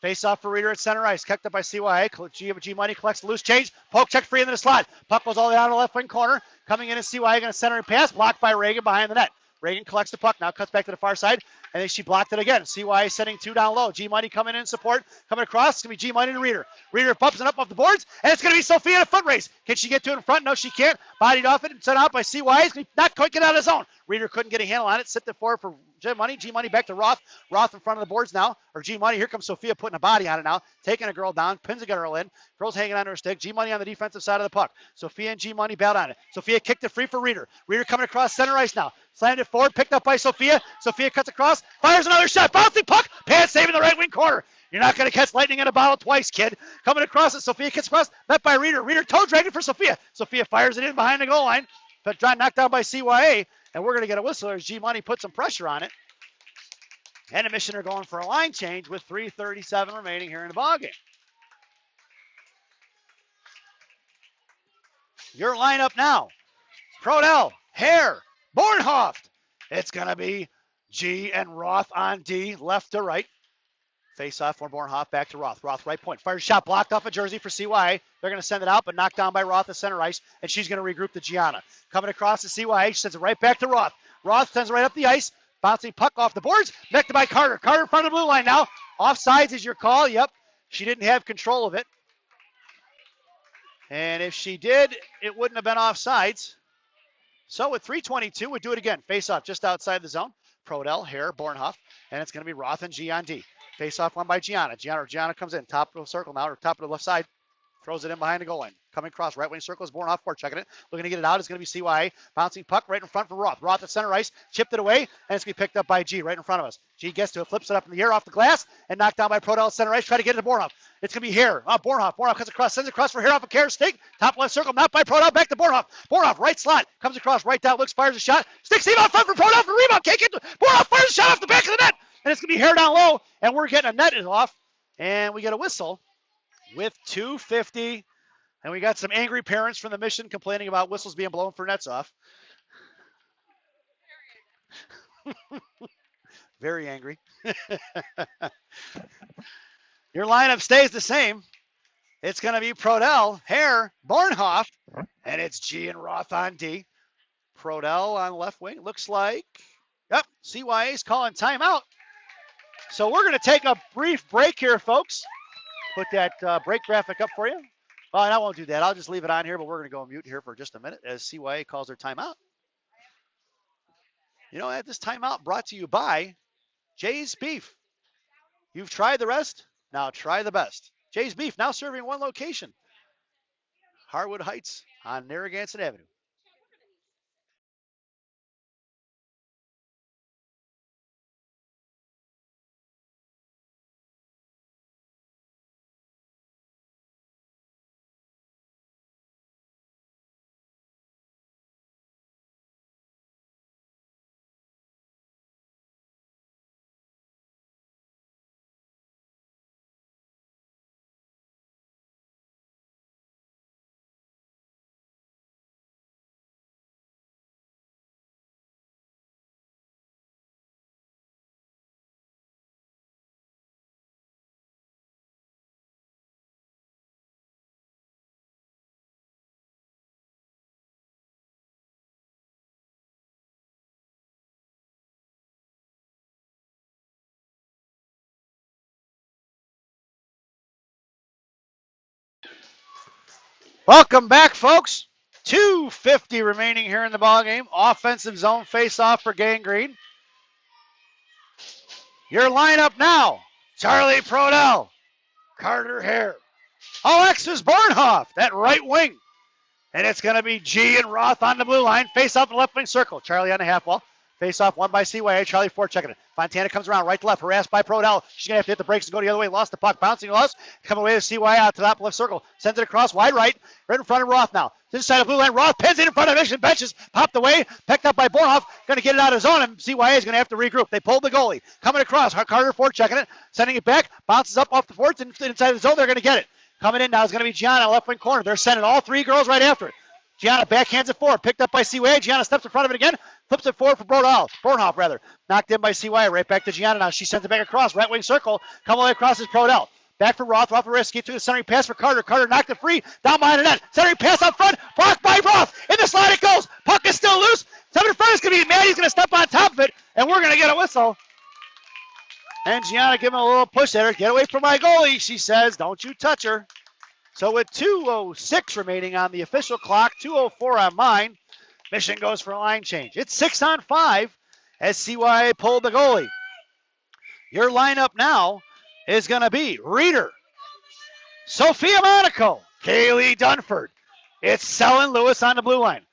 Face off for Reeder at center ice. Kept up by CYA. G Money collects the loose change. Poke check free into the slot. Puck goes all the way down to the left wing corner. Coming in is CYA going to center and pass. Blocked by Reagan behind the net. Reagan collects the puck. Now cuts back to the far side. And then she blocked it again. CYA sending 2 down low. G Money coming in support. Coming across. It's going to be G Money to Reeder. Reeder bumps it up off the boards. And it's going to be Sophia in a foot race. Can she get to it in front? No, she can't. Bodied off it and sent out by CYA. It's going to not quite get out of the zone. Reeder couldn't get a handle on it. Sipped it forward for G Money. G Money back to Roth. Roth in front of the boards now. Or G Money. Here comes Sophia putting a body on it now. Taking a girl down. Pins a girl in. Girl's hanging on her stick. G Money on the defensive side of the puck. Sophia and G Money battled on it. Sophia kicked it free for Reeder. Reeder coming across center ice now. Slammed it forward. Picked up by Sophia. Sophia cuts across. Fires another shot. Bouncing puck. Pad saving the right wing corner. You're not going to catch lightning in a bottle twice, kid. Coming across it. Sophia kicks across. Met by Reeder. Reeder toe dragging for Sophia. Sophia fires it in behind the goal line. But knocked down by CYA. And we're going to get a whistle as G Money put some pressure on it. And Intermission are going for a line change with 3:37 remaining here in the ballgame. Your lineup now. Prodell, Hare, Bornhoft. It's going to be G and Roth on D, left to right. Face off for Bornhoft, back to Roth. Roth, right point. Fires shot blocked off a jersey for CYA. They're going to send it out, but knocked down by Roth at center ice, and she's going to regroup to Gianna. Coming across to CYA, she sends it right back to Roth. Roth sends it right up the ice. Bouncing puck off the boards. Connected by Carter. Carter in front of the blue line now. Offsides is your call. Yep. She didn't have control of it. And if she did, it wouldn't have been offsides. So with 3:22, we'll do it again. Face off just outside the zone. Prodell, Hare, Bornhoff, and it's going to be Roth and G on D. Face off won by Gianna. Gianna comes in. Top of the circle now, or top of the left side. Throws it in behind the goal line. Coming across right wing circle is Bornhoff. Checking it. Looking to get it out is going to be CYA. Bouncing puck right in front for Roth. Roth at center ice. Chipped it away. And it's going to be picked up by G right in front of us. G gets to it. Flips it up in the air off the glass. And knocked down by Prodell at center ice. Try to get it to Bornhoff. It's going to be Hare. Bornhoff. Bornhoff cuts across. Sends across for Hare off a Care stick. Top left circle. Not by Prodell. Back to Bornhoff. Bornhoff right slot. Comes across right down. Looks. Fires a shot. Sticks him out front for Prodell for rebound. Can't get to Bornhoff. Fires a shot off the back of the net. And it's going to be Hare down low. And we're getting a net off. And we get a whistle with 2:50. And we got some angry parents from the Mission complaining about whistles being blown for nets off. Very angry. Your lineup stays the same. It's going to be Prodell, Hare, Bornhoff, and it's G and Roth on D. Prodell on left wing. Looks like, yep, CYA's calling timeout. So we're going to take a brief break here, folks. Put that break graphic up for you. Well, and I won't do that. I'll just leave it on here, but we're going to go on mute here for just a minute as CYA calls their timeout. You know, at this timeout brought to you by Jay's Beef. You've tried the rest, now try the best. Jay's Beef, now serving one location. Harwood Heights on Narragansett Avenue. Welcome back, folks. 2:50 remaining here in the ballgame. Offensive zone face-off for Gang Green. Your lineup now: Charlie Prodell, Carter Hare, Alexis Bornhoff, that right wing. And it's going to be G and Roth on the blue line. Face off in the left wing circle. Charlie on the half wall. Face off won by CYA. Charlie Ford checking it. Fontana comes around right to left. Harassed by Prodell. She's going to have to hit the brakes and go the other way. Lost the puck. Bouncing loss. Coming away to CYA out to the top left circle. Sends it across wide right. Right in front of Roth now. This side of blue line. Roth pins it in front of Mission. Benches. Popped away. Picked up by Bornhoff. Going to get it out of zone. And CYA is going to have to regroup. They pulled the goalie. Coming across. Carter Ford checking it. Sending it back. Bounces up off the boards. Inside the zone. They're going to get it. Coming in now is going to be Gianna, left wing corner. They're sending all three girls right after it. Gianna backhands it forward. Picked up by CYA. Gianna steps in front of it again. Flips it forward for Bornhoff, rather. Knocked in by CYA. Right back to Gianna now. She sends it back across. Right wing circle. Come all the way across is Prodell. Back for Roth. Roth will escape through the centering pass for Carter. Carter knocked it free. Down behind the net. Centering pass up front. Blocked by Roth. In the slide it goes. Puck is still loose. Seven in front is going to be Maddie's going to step on top of it. And we're going to get a whistle. And Gianna giving a little push at her. Get away from my goalie, she says. Don't you touch her. So with 2:06 remaining on the official clock, 2:04 on mine, Mission goes for a line change. It's 6-on-5 as CYA pulled the goalie. Your lineup now is going to be Reeder, Sophia Monaco, Kaylee Dunford. It's Sellen Lewis on the blue line.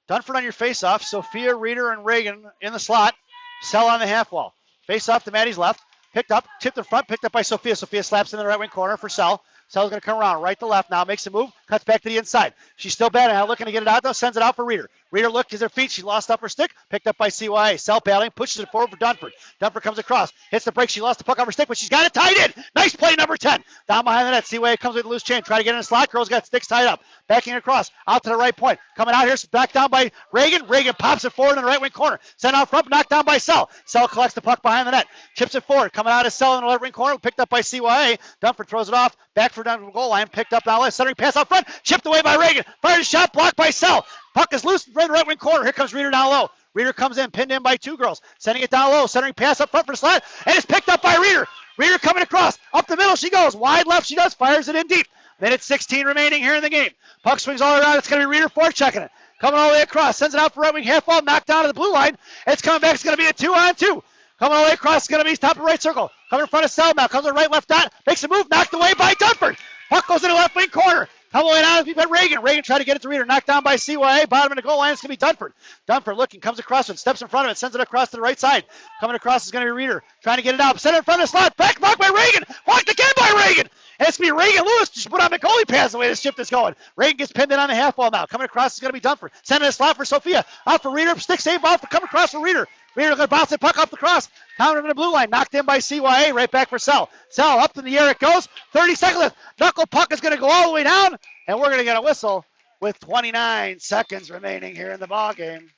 Dunford on your faceoff, Sophia, Reeder, and Reagan in the slot. Sell on the half wall. Face off to Maddie's left. Picked up, tipped in front, picked up by Sophia. Sophia slaps in the right wing corner for Sell. Sell's going to come around right to left now, makes a move, cuts back to the inside. She's still batting out, looking to get it out though, sends it out for Reeder. Reeder looked at her feet, she lost up her stick, picked up by CYA. Sell battling, pushes it forward for Dunford. Dunford comes across, hits the break, she lost the puck off her stick, but she's got it tied in. Nice play, number 10. Down behind the net, CYA comes with a loose chain, try to get in the slot, girl's got sticks tied up. Backing across, out to the right point. Coming out here, back down by Reagan. Reagan pops it forward in the right wing corner. Sent out front, knocked down by Sell. Sell collects the puck behind the net, chips it forward. Coming out of Sell in the left wing corner, picked up by CYA. Dunford throws it off, back for down to the goal line, picked up now, centering pass out front, chipped away by Reagan. Fired a shot, blocked by Sell. Puck is loose in the right wing corner. Here comes Reeder down low. Reeder comes in, pinned in by two girls. Sending it down low, centering pass up front for Slot, and it's picked up by Reeder. Reeder coming across, up the middle she goes, wide left she does, fires it in deep. Minute 16 remaining here in the game. Puck swings all around, it's going to be Reeder forechecking it. Coming all the way across, sends it out for right wing half ball, knocked down to the blue line. It's coming back, it's going to be a 2-on-2. Coming all the way across, it's going to be top of right circle. Coming in front of Sell now, comes to the right left dot, makes a move, knocked away by Dunford. Puck goes into the left wing corner. Coming away down, we've got Reagan. Reagan trying to get it to Reeder, knocked down by CYA. Bottom of the goal line, it's going to be Dunford. Dunford looking, comes across it, steps in front of it, sends it across to the right side. Coming across is going to be Reeder, trying to get it out. Center in front of the slot, back blocked by Reagan. Blocked again by Reagan. And it's going to be Reagan Lewis just put on the goalie pass the way this shift is going. Reagan gets pinned in on the half wall now. Coming across is going to be Dunford. Sending a slot for Sophia. Out for Reeder, stick save off, come across for Reeder. Reeder going to bounce the puck off the cross. Counter to the blue line. Knocked in by CYA. Right back for Sell. Sell up in the air it goes. 30 seconds left. Knuckle puck is going to go all the way down. And we're going to get a whistle with 29 seconds remaining here in the ball game.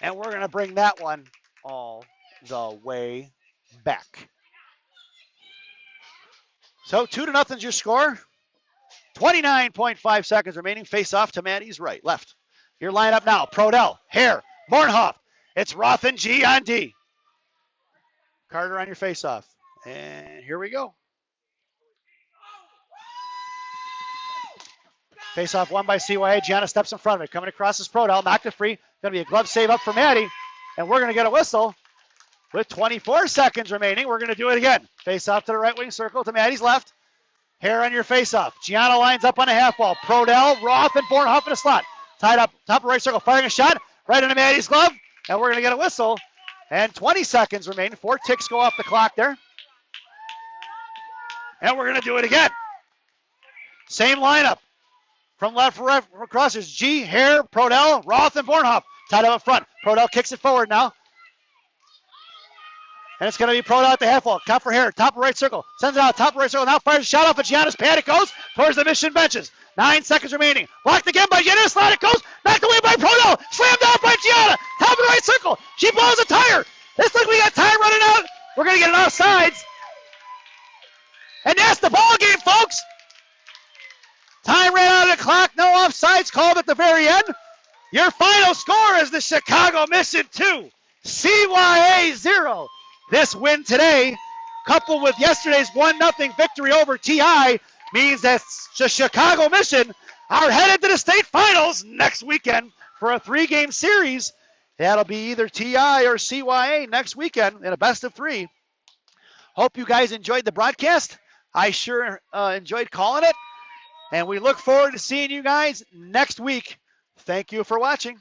And we're going to bring that one all the way back. So 2-0 is your score. 29.5 seconds remaining. Face off to Maddie's right. Left. Your lineup now. Prodell, Hare, Bornhoff. It's Roth and G on D. Carter on your face-off. And here we go. Face-off won by CYA. Gianna steps in front of it. Coming across is Prodell. Knocked it free. Going to be a glove save up for Maddie. And we're going to get a whistle with 24 seconds remaining. We're going to do it again. Face-off to the right wing circle to Maddie's left. Hair on your face-off. Gianna lines up on a half wall. Prodell, Roth, and Bornhoff in a slot. Tied up, top of right circle, firing a shot right into Maddie's glove. And we're going to get a whistle. And 20 seconds remain. 4 ticks go off the clock there. And we're going to do it again. Same lineup. From left for right across is G, Hare, Prodell, Roth, and Bornhoff. Tied up front. Prodell kicks it forward now. And it's going to be Prodell at the half wall. Top for Hare. Top of right circle. Sends it out. Top of right circle. Now fires a shot off at Gianna's pad. It goes towards the Mission benches. 9 seconds remaining. Blocked again by Gianna's slot. It goes. Knocked away by Prodell. Slammed out by Gianna. Top of the right circle. She blows a tire. Looks like we got time running out. We're going to get it offsides. And that's the ball game, folks. Time ran out of the clock. No offsides called at the very end. Your final score is the Chicago Mission 2, CYA 0. This win today, coupled with yesterday's 1-0 victory over TI, means that the Chicago Mission are headed to the state finals next weekend for a 3-game series. That'll be either TI or CYA next weekend in a best of 3. Hope you guys enjoyed the broadcast. I sure enjoyed calling it. And we look forward to seeing you guys next week. Thank you for watching.